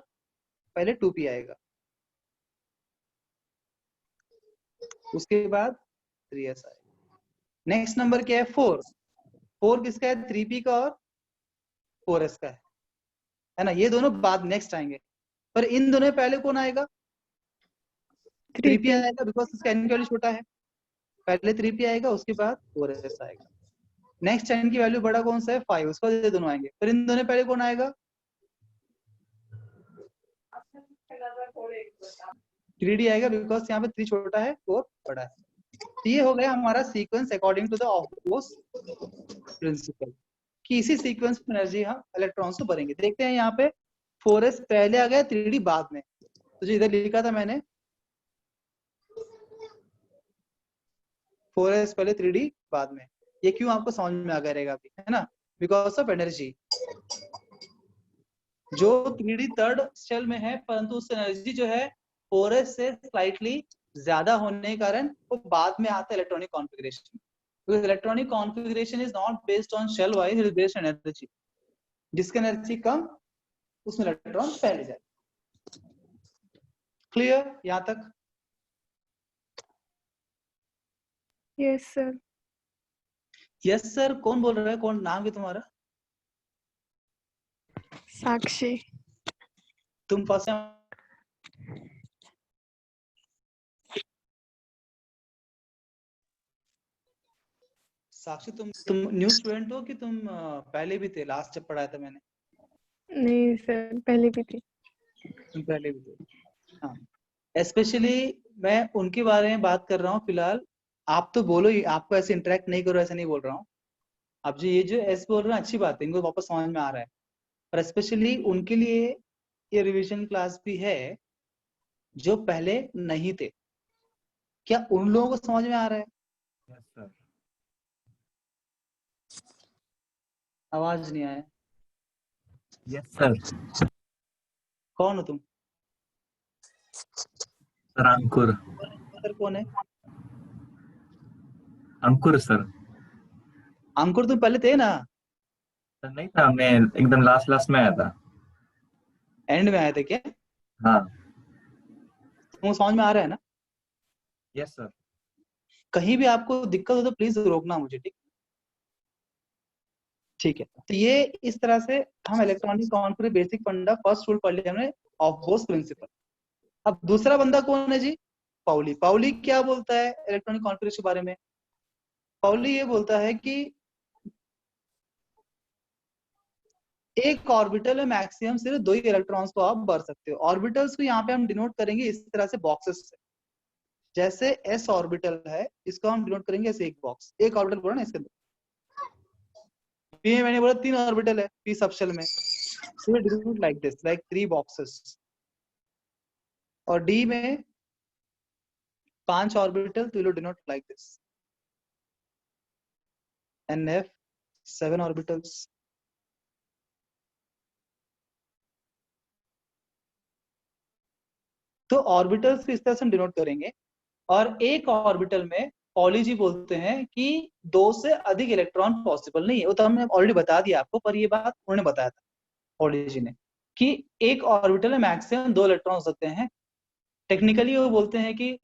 पहले 2p आएगा, उसके बाद 3s आएगा। नेक्स्ट नंबर क्या है, 4। 4 किसका है, 3p का और 4s का है ना। ये दोनों बाद नेक्स्ट आएंगे, पर इन दोनों में पहले कौन आएगा, 3p 3p, आएगा, बिकॉज इसका n की वैल्यू छोटा है। पहले 3p आएगा, उसके बाद 4s आएगा। नेक्स्ट n की वैल्यू बड़ा कौन सा है, 5, उसके बाद ये दोनों आएंगे, पर इन दोनों में पहले कौन आएगा, 3d आएगा, बिकॉज यहाँ पे 3 छोटा है 4 बड़ा है। तो ये हो गया हमारा sequence according to the of principle, कि इसी सीक्वेंस में एनर्जी हम इलेक्ट्रॉन्स को भरेंगे। देखते हैं यहाँ पे 4s पहले आ गया, 3d बाद में। तो जो इधर लिखा था मैंने 4s पहले 3d बाद में, ये क्यों आपको समझ में आ गया रहेगा अभी, है ना, बिकॉज ऑफ एनर्जी। जो 3d थर्ड शेल में है, परंतु उससे एनर्जी जो है 4s से स्लाइटली ज्यादा होने के कारण वो बाद में आता है electronic configuration. because electronic configuration is not based on shell wise, it is based on energy। जिसका एनर्जी कम उसमें इलेक्ट्रॉन पहले जाए। क्लियर यहाँ तक? yes sir, yes sir. कौन बोल रहा है, कौन नाम है तुम्हारा? Sakshi, तुम फर्स्ट टाइम? साक्षी तुम न्यू स्टूडेंट हो कि तुम पहले भी थे, लास्ट जब पढ़ाया था मैंने? नहीं सर पहले भी थी। तुम पहले भी थे, हाँ। स्पेशली मैं उनके बारे में बात कर रहा हूँ फिलहाल। आप तो बोलो ही, आपको ऐसे इंटरेक्ट नहीं करो, ऐसा नहीं बोल रहा हूँ। आप जो ये जो एस बोल रहे हैं अच्छी बात है, इनको वापस समझ में आ रहा है, पर स्पेशली उनके लिए ये रिवीजन क्लास भी है जो पहले नहीं थे। क्या उन लोगों को समझ में आ रहा है? Yes sir. आवाज नहीं आया। Yes sir. कौन हो तुम? सर अंकुर। सर कौन है? अंकुर सर। अंकुर तुम पहले थे ना? सर नहीं था, मैं एकदम लास्ट लास्ट में आया था। एंड में आए थे क्या? हाँ। तुमको समझ में आ रहा है ना? Yes sir. कहीं भी आपको दिक्कत हो तो प्लीज रोकना मुझे, ठीक? ठीक है, तो ये इस तरह से हम इलेक्ट्रॉनिक कॉन्फिगरेशन बेसिक फंडा फर्स्ट रूल पढ़ लिया हमने ऑफ बोस प्रिंसिपल। अब दूसरा बंदा कौन है जी? पाउली। पाउली क्या बोलता है इलेक्ट्रॉनिक कॉन्फिगरेशन के बारे में? पाउली ये बोलता है कि एक ऑर्बिटल में मैक्सिमम सिर्फ 2 ही इलेक्ट्रॉन्स को आप भर सकते हो। ऑर्बिटल्स को यहाँ पे हम डिनोट करेंगे इस तरह से बॉक्सेस से। जैसे एस ऑर्बिटल है, इसको हम डिनोट करेंगे ऐसे एक बॉक्स, एक ऑर्बिटल बोला ना इसके अंदर। पी में मैंने बोला 3 ऑर्बिटल है पी सबशेल में, so we denote like this, like 3 boxes। और डी में 5 ऑर्बिटल, तो we'll denote like this, and F 7 orbitals। तो ऑर्बिटल्स इस तरह से हम डिनोट करेंगे। और एक ऑर्बिटल में पॉली जी बोलते हैं कि 2 से अधिक इलेक्ट्रॉन पॉसिबल नहीं है। वो तो हमने ऑलरेडी बता दिया आपको, पर ये बात उन्होंने बताया था पॉली जी ने, कि एक ऑर्बिटल में मैक्सिमम 2 इलेक्ट्रॉन हो सकते हैं। टेक्निकली वो बोलते हैं कि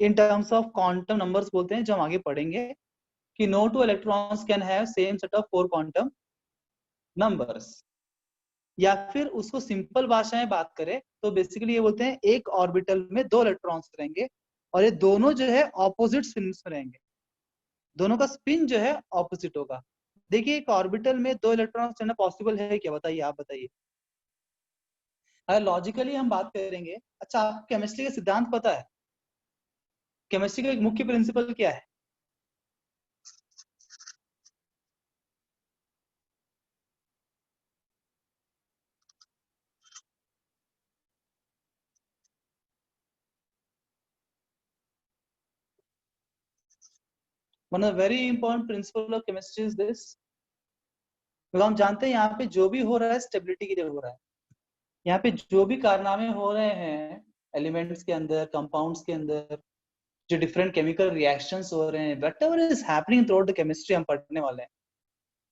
in terms of quantum numbers बोलते हैं, जो हम आगे पढ़ेंगे, कि no two electrons can have same set of 4 quantum numbers। या फिर उसको सिंपल भाषा में बात करें तो बेसिकली ये बोलते हैं एक ऑर्बिटल में 2 इलेक्ट्रॉन्स रहेंगे और ये दोनों जो है ऑपोजिट स्पिन्स में रहेंगे, दोनों का स्पिन जो है ऑपोजिट होगा। देखिए एक ऑर्बिटल में 2 इलेक्ट्रॉन्स रहना पॉसिबल है क्या, बताइए, आप बताइए। अगर लॉजिकली हम बात करेंगे, अच्छा आपको केमिस्ट्री का सिद्धांत पता है? केमिस्ट्री का एक मुख्य प्रिंसिपल क्या है? One of very important principle of chemistry is this. तो हम जानते हैं यहाँ पे जो भी हो रहा है स्टेबिलिटी के लिए हो रहा है। यहाँ पे जो भी कारनामे हो रहे हैं एलिमेंट्स के अंदर, कंपाउंड्स के अंदर, जो डिफरेंट केमिकल रिएक्शंस हो रहे हैं, whatever is happening through the chemistry हम पढ़ने वाले हैं,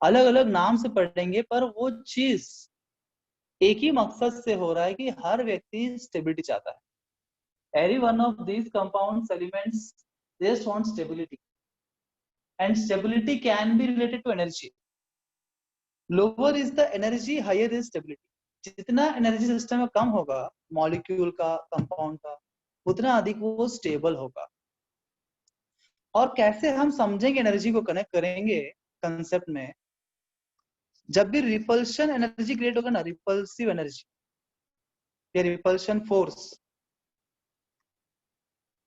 अलग अलग नाम से पढ़ेंगे, पर वो चीज एक ही मकसद से हो रहा है कि हर व्यक्ति स्टेबिलिटी चाहता है। Every one of these compounds elements they want stability, and stability can be related to energy. Lower is the energy, higher is stability. जितना एनर्जी सिस्टम में कम होगा मॉलिक्यूल का, कंपाउंड का, उतना अधिक वो स्टेबल होगा। और कैसे हम समझेंगे, एनर्जी को कनेक्ट करेंगे कंसेप्ट में, जब भी रिपल्शन एनर्जी क्रिएट होगा ना, रिपल्सिव एनर्जी या रिपल्शन फोर्स,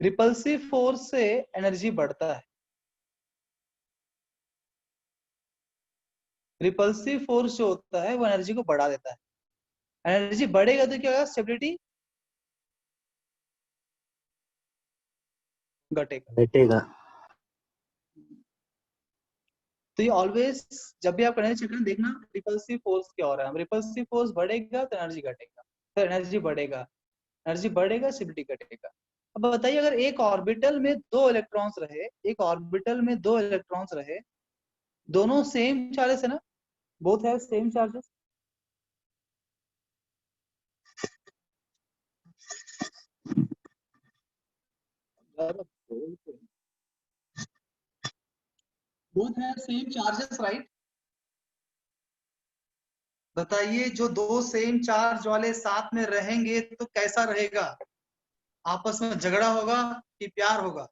रिपल्सिव फोर्स से एनर्जी बढ़ता है। रिपल्सिव फोर्स जो होता है वो एनर्जी को बढ़ा देता है। एनर्जी बढ़ेगा तो क्या होगा, स्टेबिलिटी घटेगा। तो ये ऑलवेज जब भी आप एनर्जी चेक करें देखना रिपल्सिव फोर्स क्या हो रहा है। रिपल्सिव फोर्स बढ़ेगा तो एनर्जी घटेगा, फिर एनर्जी बढ़ेगा, एनर्जी बढ़ेगा, स्टेबिलिटी घटेगा। अब बताइए अगर एक ऑर्बिटल में दो इलेक्ट्रॉन्स रहे, एक ऑर्बिटल में दो इलेक्ट्रॉन्स रहे, दोनों सेम चार्जेस है ना, both have same charges, both have same charges, right? बताइए जो दो सेम चार्ज वाले साथ में रहेंगे तो कैसा रहेगा, आपस में झगड़ा होगा कि प्यार होगा?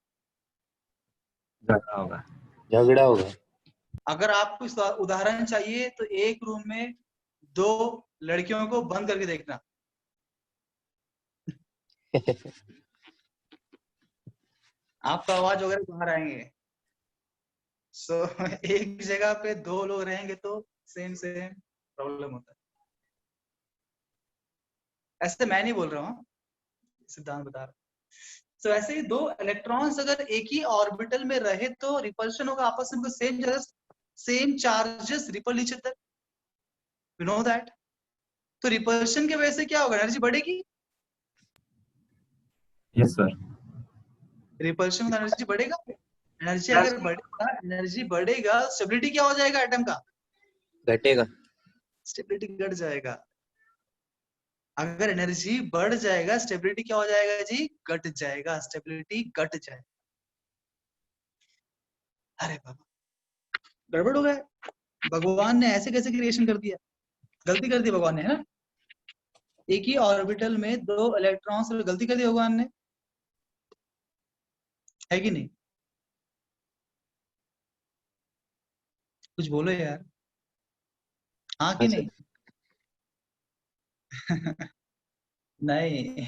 झगड़ा होगा। झगड़ा होगा। अगर आपको इस उदाहरण चाहिए तो एक रूम में दो लड़कियों को बंद करके देखना, आपका आवाज वगैरह बाहर आएंगे। सो एक जगह पे दो लोग रहेंगे तो सेम सेम प्रॉब्लम होता है। ऐसे मैं नहीं बोल रहा हूँ, सिद्धांत बता रहा हूँ। तो ऐसे ही दो इलेक्ट्रॉन्स अगर एक ही ऑर्बिटल में रहे तो रिपल्शन होगा, आपस में same charges ripple each other, you know that. तो रिपल्शन की वजह से क्या होगा, एनर्जी बढ़ेगी। Yes sir. रिपल्शन का एनर्जी बढ़ेगा, एनर्जी अगर बढ़ेगा, एनर्जी बढ़ेगा, स्टेबिलिटी क्या हो जाएगा एटम का, घटेगा। स्टेबिलिटी घट जाएगा। अगर एनर्जी बढ़ जाएगा स्टेबिलिटी क्या हो जाएगा जी, घट जाएगा, स्टेबिलिटी घट जाएगा। अरे बाबा गड़बड़ हो गया, भगवान ने ऐसे कैसे क्रिएशन कर दिया, गलती कर दी भगवान ने, है ना। एक ही ऑर्बिटल में दो इलेक्ट्रॉन्स, गलती कर दी भगवान ने, है कि नहीं? कुछ बोलो यार, हाँ कि नहीं? नहीं,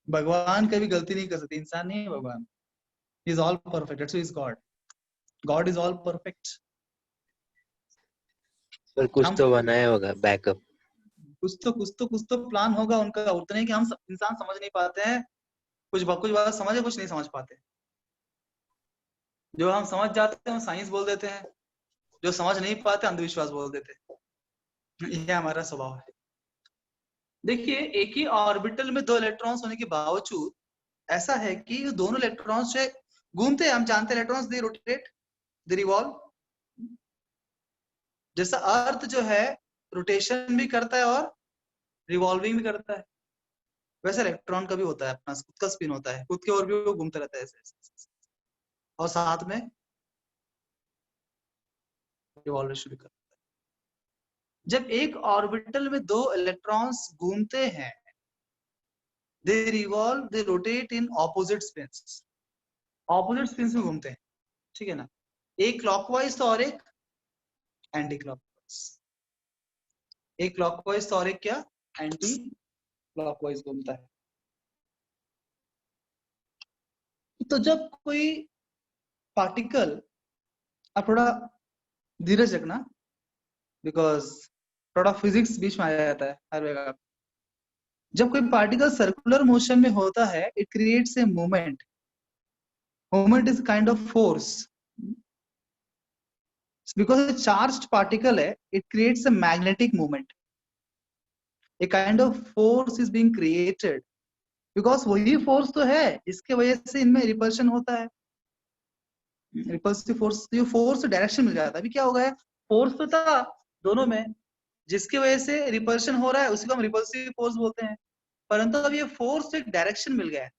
भगवान कभी गलती नहीं कर सकते, इंसान नहीं है भगवान। He is all perfect, that's who is God. God is all perfect. पर कुछ तो बनाया होगा बैकअप। कुछ तो प्लान होगा उनका, उतने कि हम इंसान समझ नहीं पाते हैं। कुछ बात समझे, कुछ नहीं समझ पाते। जो हम समझ जाते हैं हम साइंस बोल देते हैं, जो समझ नहीं पाते अंधविश्वास बोल देते हैं। यह हमारा स्वभाव है। देखिए एक ही ऑर्बिटल में दो इलेक्ट्रॉन्स होने के बावजूद ऐसा है कि दोनों इलेक्ट्रॉन्स से घूमते हैं। हम जानते हैं electrons they rotate, they revolve. जैसा अर्थ जो है रोटेशन भी करता है और रिवॉल्विंग भी करता है, वैसे इलेक्ट्रॉन का भी होता है, अपना खुद का स्पिन होता है, खुद के और भी वो घूमता रहता है ऐसे, और साथ में रिवॉल्वेशन भी करता है। जब एक ऑर्बिटल में दो इलेक्ट्रॉन्स घूमते हैं, they revolve, they rotate in opposite spins, opposite spins में घूमते हैं, ठीक है ना। एक क्लॉकवाइज और एक एंटी क्लॉकवाइज, एक क्लॉकवाइज और एक क्या, एंटी क्लॉकवाइज घूमता है। तो जब कोई पार्टिकल, आप थोड़ा धीरज रखना बिकॉज थोड़ा फिजिक्स बीच में आ जाता है हर जगह। जब कोई पार्टिकल सर्कुलर मोशन में होता है, it creates a movement. Movement is kind of force because charged particle है, it creates a magnetic movement, a kind of force is being created, because वही फोर्स तो है इसके वजह से इनमें रिपल्शन होता है, रिपल्सिव फोर्स, ये फोर्स डायरेक्शन मिल जाता है। अभी क्या हो गया, फोर्स तो था दोनों में, जिसकी वजह से रिपल्शन हो रहा है उसी को हम रिपल्सिव फोर्स बोलते हैं, परंतु अब ये फोर्स एक डायरेक्शन मिल गया है,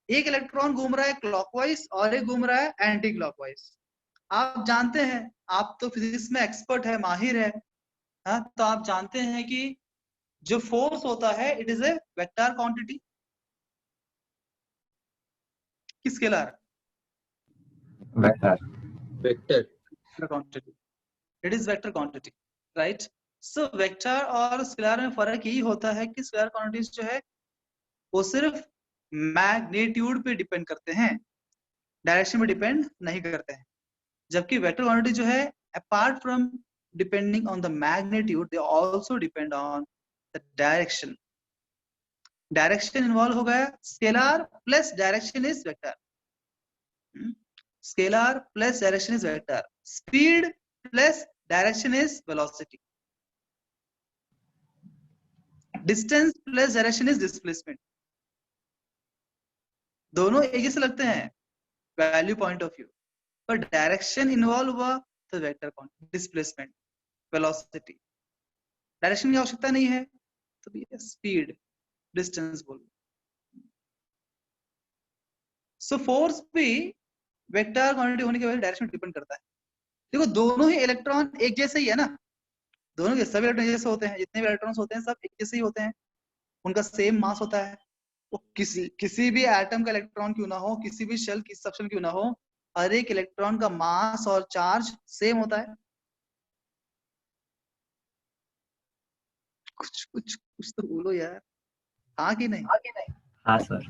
एक इलेक्ट्रॉन घूम रहा है क्लॉकवाइज और एक घूम रहा है एंटी क्लॉकवाइज। आप जानते हैं, आप तो फिजिक्स में एक्सपर्ट है, माहिर है, हाँ, तो आप जानते हैं कि जो फोर्स होता है it is a vector quantity कि scalar vector. Vector. Quantity, it is vector quantity, right. So vector और स्केलर में फर्क यही होता है कि स्केलर क्वांटिटीज जो है वो सिर्फ मैग्नीट्यूड पे डिपेंड करते हैं, डायरेक्शन पे डिपेंड नहीं करते हैं, जबकि वेक्टर क्वांटिटी जो है apart from depending on the magnitude they also depend on the direction. Direction involve हो गया, scalar plus direction is vector, scalar plus direction is vector, speed plus direction is velocity, distance plus direction is displacement. दोनों एक जैसे लगते हैं वैल्यू पॉइंट ऑफ व्यू, पर डायरेक्शन इन्वॉल्व हुआ तो वेक्टर डिस्प्लेसमेंट, वेलोसिटी, डायरेक्शन की आवश्यकता नहीं है तो भी स्पीड, डिस्टेंस बोलो। सो फोर्स भी वेक्टर क्वांटिटी होने की वजह से डायरेक्शन डिपेंड करता है। देखो दोनों ही इलेक्ट्रॉन एक जैसे ही है ना, दोनों के सभी इलेक्ट्रॉन जैसे होते हैं, जितने भी इलेक्ट्रॉन्स होते हैं सब एक जैसे ही होते हैं, उनका सेम मास होता है। वो किसी भी एटम का इलेक्ट्रॉन क्यों ना हो, किसी भी शेल की सबशेल क्यों ना हो, हर एक इलेक्ट्रॉन का मास और चार्ज सेम होता है। कुछ तो बोलो यार, हाँ कि नहीं? हाँ सर।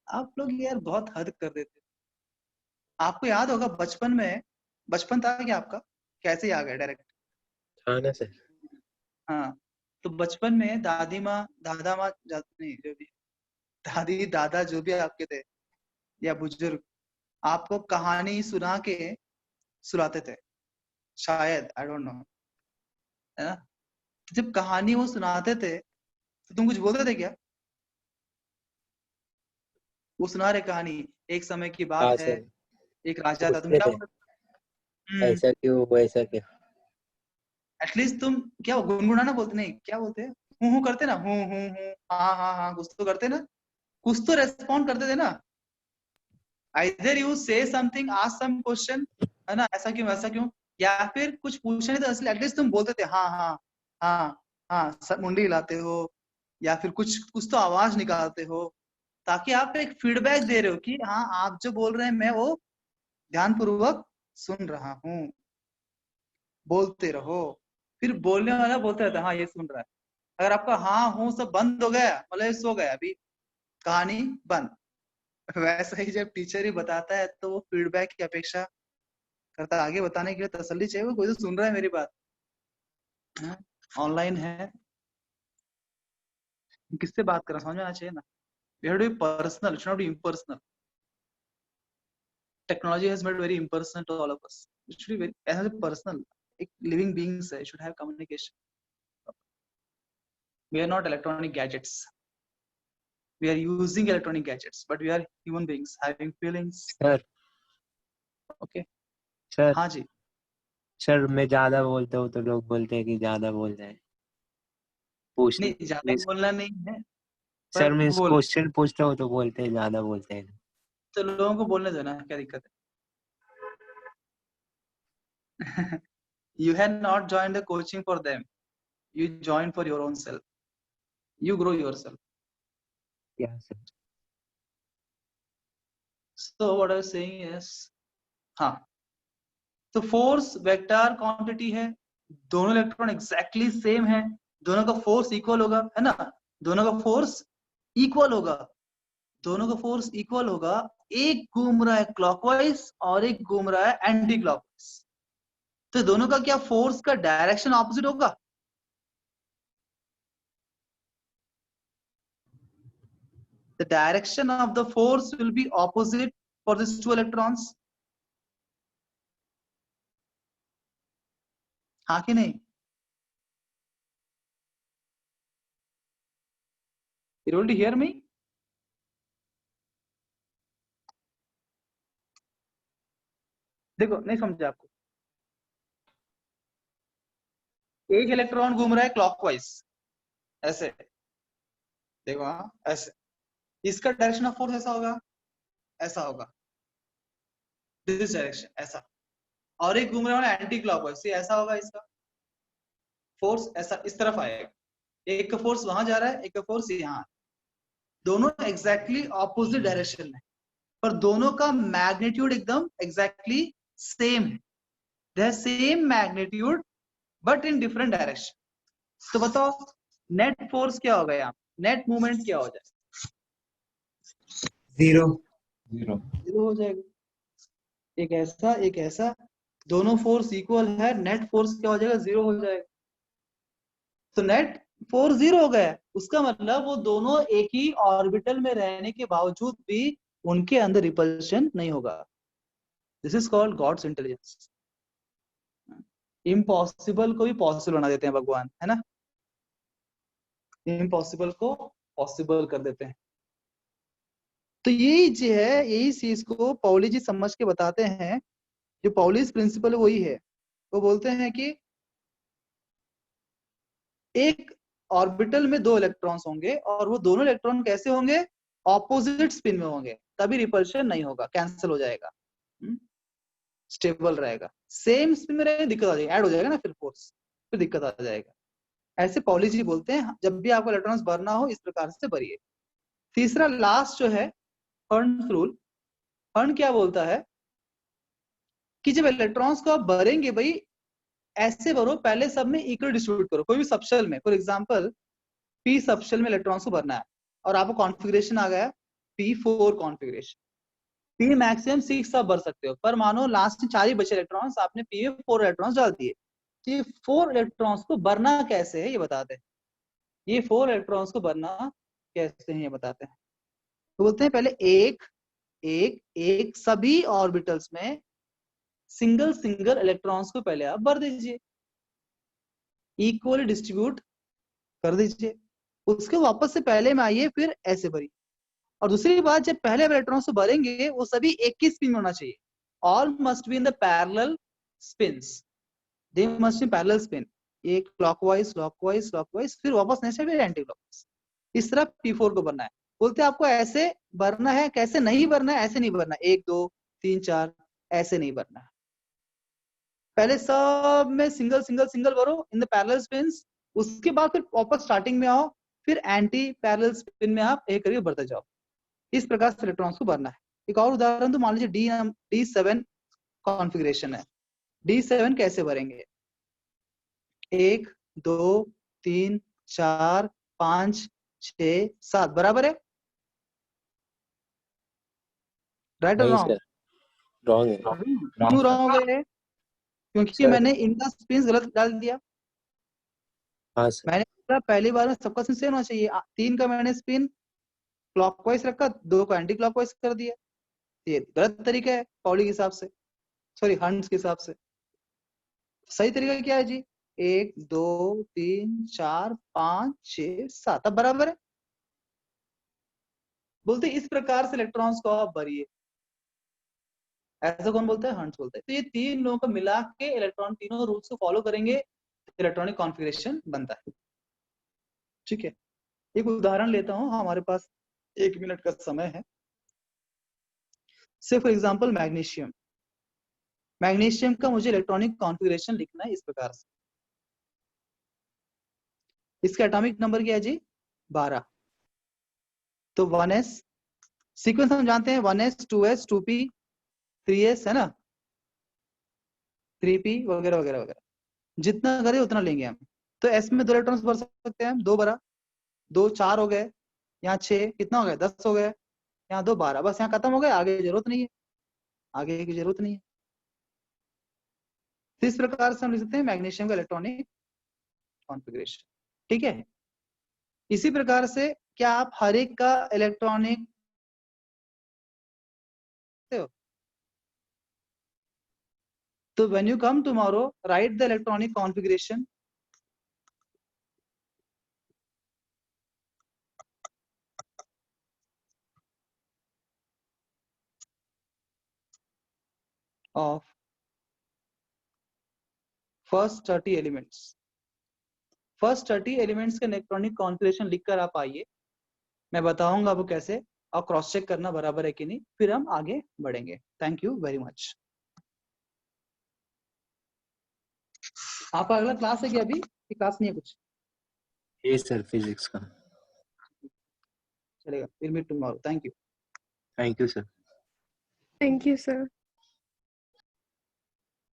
आप लोग यार बहुत हद कर देते। आपको याद होगा बचपन में, बचपन था क्या आपका, कैसे ही आ गया डायरेक्ट? हाँ ना सर। हाँ, तो बचपन में दादी माँ, दादा माँ, नहीं जो भी दादी दादा जो भी आपके थे या बुजुर्ग, आपको कहानी सुना के सुनाते थे शायद, आई डोंट नो, है ना? जब कहानी वो सुनाते थे तो तुम कुछ बोलते थे क्या? वो सुना रहे कहानी, एक समय की हाँ बात है, सर, एक राजा था, तुम पूछते क्या थे बोलते? ऐसा क्यों वैसा क्यों। एटलीस्ट तुम क्या गुनगुनाना बोलते, नहीं क्या बोलते हैं, हूँ करते ना, हूँ, हाँ हाँ हाँ, कुछ तो करते ना, कुछ तो रेस्पॉन्ड करते थे ना। Either you say something, ask some question, है ना, ऐसा क्यों वैसा क्यों, या फिर कुछ पूछने तो असली एटलीस्ट तुम बोलते थे हाँ हाँ हाँ हाँ, सब मुंडी हिलाते हो या फिर कुछ कुछ तो आवाज निकालते हो, ताकि आप एक फीडबैक दे रहे हो कि हाँ आप जो बोल रहे हैं मैं वो ध्यानपूर्वक सुन रहा हूँ। बोलते रहो, फिर बोलने वाला बोलते रहता है हाँ ये सुन रहा है। अगर आपका हाँ हूँ सब बंद हो गया, मतलब सो गया अभी, कहानी बंद। वैसा ही जब टीचर ही बताता है तो वो फीडबैक की अपेक्षा करता है, आगे बताने के लिए तसल्ली चाहिए, वो कोई तो सुन रहा है मेरी बात, ऑनलाइन है, किससे बात कर रहा समझ में आना चाहिए ना। We have to be personal, it should not be impersonal. Technology has made very impersonal to all of us. It should be very as a personal, एक living beings है, should have communication. We are not electronic gadgets. We are using electronic gadgets, but we are human beings having feelings. Sir Okay. Sir हाँ जी, सर मैं ज्यादा बोलता हूँ तो लोग बोलते हैं कि ज्यादा बोल रहे हैं। पूछ नहीं ज्यादा मीन्स बोलना नहीं है, सर पर मीन्स बोल, क्वेश्चन पूछता हूँ तो बोलते हैं ज्यादा बोलते हैं। तो लोगों को बोलने देना, क्या दिक्कत है? You had not joined the coaching for them. You joined for your own self. You grow yourself. क्या sir? So what I was saying is, हाँ, तो फोर्स वेक्टर क्वांटिटी है, दोनों इलेक्ट्रॉन एग्जैक्टली सेम है, दोनों का फोर्स इक्वल होगा, है ना, दोनों का फोर्स इक्वल होगा, दोनों का फोर्स इक्वल होगा, एक घूम रहा है क्लॉकवाइज और एक घूम रहा है एंटी क्लॉकवाइज, तो दोनों का क्या फोर्स का डायरेक्शन ऑपोजिट होगा? The direction of the force will be opposite for these two electrons. हाँ कि नहीं? You able to hear me? देखो नहीं समझे आपको, एक इलेक्ट्रॉन घूम रहा है क्लॉकवाइज ऐसे, देखो हाँ ऐसे, इसका डायरेक्शन ऑफ फोर्स ऐसा होगा, ऐसा होगा, दिस डायरेक्शन ऐसा, और एक घूम रहा है एंटी क्लॉकवाइज, ऐसा होगा, इसका फोर्स ऐसा इस तरफ आएगा, एक का फोर्स वहां जा रहा है, एक का फोर्स यहाँ, दोनों एग्जैक्टली ऑपोजिट डायरेक्शन में, पर दोनों का मैग्नीट्यूड एकदम एग्जैक्टली सेम है, they same magnitude but in different direction. तो बताओ नेट फोर्स क्या होगा, यहाँ नेट मूवमेंट क्या हो जाएगा? 0 0 जीरो हो जाएगा। एक ऐसा, दोनों फोर्स इक्वल है, नेट फोर्स क्या हो जाएगा? 0 हो जाएगा। तो नेट फोर्स 0 हो गया, उसका मतलब वो दोनों एक ही ऑर्बिटल में रहने के बावजूद भी उनके अंदर रिपल्शन नहीं होगा। This is called God's intelligence. Impossible को भी पॉसिबल बना देते हैं भगवान, है ना, इम्पॉसिबल को पॉसिबल कर देते हैं। तो यही चीज है, यही चीज को पॉली जी समझ के बताते हैं, जो पॉलिस प्रिंसिपल वही है। वो बोलते हैं कि एक ऑर्बिटल में 2 इलेक्ट्रॉन्स होंगे और वो दोनों इलेक्ट्रॉन कैसे होंगे? ऑपोजिट स्पिन में होंगे, तभी रिपल्शन नहीं होगा, कैंसिल हो जाएगा, स्टेबल रहेगा। सेम स्पिन में रहेगा दिक्कत आ जाएगी, ऐड हो जाएगा ना फिर फोर्स, फिर दिक्कत आ जाएगा। ऐसे पॉली जी बोलते हैं जब भी आपको इलेक्ट्रॉन्स भरना हो इस प्रकार से भरिए। तीसरा लास्ट जो है हर्न रूल। हर्न क्या बोलता है कि जब इलेक्ट्रॉन्स को आप भरेंगे भाई ऐसे भरो, पहले सब में इक्वल डिस्ट्रीब्यूट करो। कोई भी सबशेल में, फॉर एग्जांपल पी सबशेल में इलेक्ट्रॉन्स को भरना है और आपको कॉन्फ़िगरेशन आ गया P4 कॉन्फ़िगरेशन, P मैक्सिमम 6 आप भर सकते हो, पर मानो लास्ट में 4 ही बचे इलेक्ट्रॉन्स, आपने P में 4 इलेक्ट्रॉन्स डाल दिए, तो ये 4 इलेक्ट्रॉन्स को भरना कैसे है ये बताते हैं। ये 4 इलेक्ट्रॉन्स को भरना कैसे है ये बताते हैं। तो बोलते हैं पहले एक एक एक सभी ऑर्बिटल्स में सिंगल सिंगल इलेक्ट्रॉन्स को पहले आप भर दीजिए, इक्वली डिस्ट्रीब्यूट कर दीजिए, उसके वापस से पहले में आइए, फिर ऐसे भरिए। और दूसरी बात, जब पहले इलेक्ट्रॉन्स को भरेंगे वो सभी एक ही स्पिन में होना चाहिए, all must be in the parallel spins, they must be parallel spin, ये क्लॉकवाइज क्लॉकवाइज क्लॉकवाइज, फिर वापस नेक्स्ट फिर एंटी क्लॉकवाइज, इस तरह P4 को भरना है। बोलते हैं आपको ऐसे भरना है, कैसे नहीं भरना है, ऐसे नहीं भरना, 1 2 3 4 ऐसे नहीं भरना है, पहले सब में सिंगल सिंगल सिंगल भरो इन द पैरेलल स्पिन्स, उसके बाद फिर वापस स्टार्टिंग में आओ, फिर एंटी पैरेलल स्पिन में आप एक करके भरते जाओ। इस प्रकार से इलेक्ट्रॉन्स को भरना है। एक और उदाहरण तो मान लीजिए D7 कॉन्फ़िगरेशन है, D7 कैसे भरेंगे? 1 2 3 4 5 6 7 बराबर है, राइट और नहीं रॉन्ग? सर, रॉन्ग है। क्यों रॉन्ग है? क्योंकि सर मैंने इनका स्पिन गलत डाल दिया। हाँ सर, मैंने बोला पहली बार में सबका स्पिन सेम होना चाहिए, 3 का मैंने स्पिन क्लॉकवाइज रखा, 2 को एंटी क्लॉकवाइज कर दिया, ये गलत तरीका है पॉली के हिसाब से, सॉरी हंस के हिसाब से। सही तरीका क्या है जी? 1 2 3 4 5 6 7 अब बराबर है। बोलते इस प्रकार से इलेक्ट्रॉन्स को आप भरिए, ऐसा कौन बोलता है? हंस बोलता है। तो ये 3 लोगों को मिला के इलेक्ट्रॉन, तीनों रूल्स को फॉलो करेंगे, इलेक्ट्रॉनिक कॉन्फ़िगरेशन बनता है। ठीक है, एक उदाहरण लेता हूं, हमारे पास 1 मिनट का समय है। से फॉर एग्जांपल मैग्नीशियम, मैग्नीशियम का मुझे इलेक्ट्रॉनिक कॉन्फ़िगरेशन लिखना है इस प्रकार से। इसका एटॉमिक नंबर क्या है जी? 12। तो 1s सीक्वेंस हम जानते हैं, 1s 2s 2p 3s है ना, 3p वगैरह वगैरह वगैरह, जितना करे उतना लेंगे हम। तो s में 2 इलेक्ट्रॉन्स भर सकते हैं हम, 2 भरा, 2 4 हो गए, यहाँ 6 कितना हो गया? 10 हो गए, यहाँ 2 12, बस यहाँ खत्म हो गए, आगे जरूरत नहीं है, आगे की जरूरत नहीं है। तो इस प्रकार से हम लिख सकते हैं मैग्नीशियम का इलेक्ट्रॉनिक कॉन्फ़िगरेशन। ठीक है, इसी प्रकार से क्या आप हर एक का electronic So when you come tomorrow, write the electronic configuration. Of first 30 elements. First 30 elements के इलेक्ट्रॉनिक कॉन्फ़िगरेशन लिखकर आप आइए, मैं बताऊंगा वो कैसे, और क्रॉस चेक करना बराबर है कि नहीं, फिर हम आगे बढ़ेंगे। Thank you very much. आपका अगला क्लास है क्या अभी? क्लास नहीं है कुछ? ये सर फिजिक्स का। चलेगा, will meet tomorrow. Thank you. Thank you sir. Thank you, sir.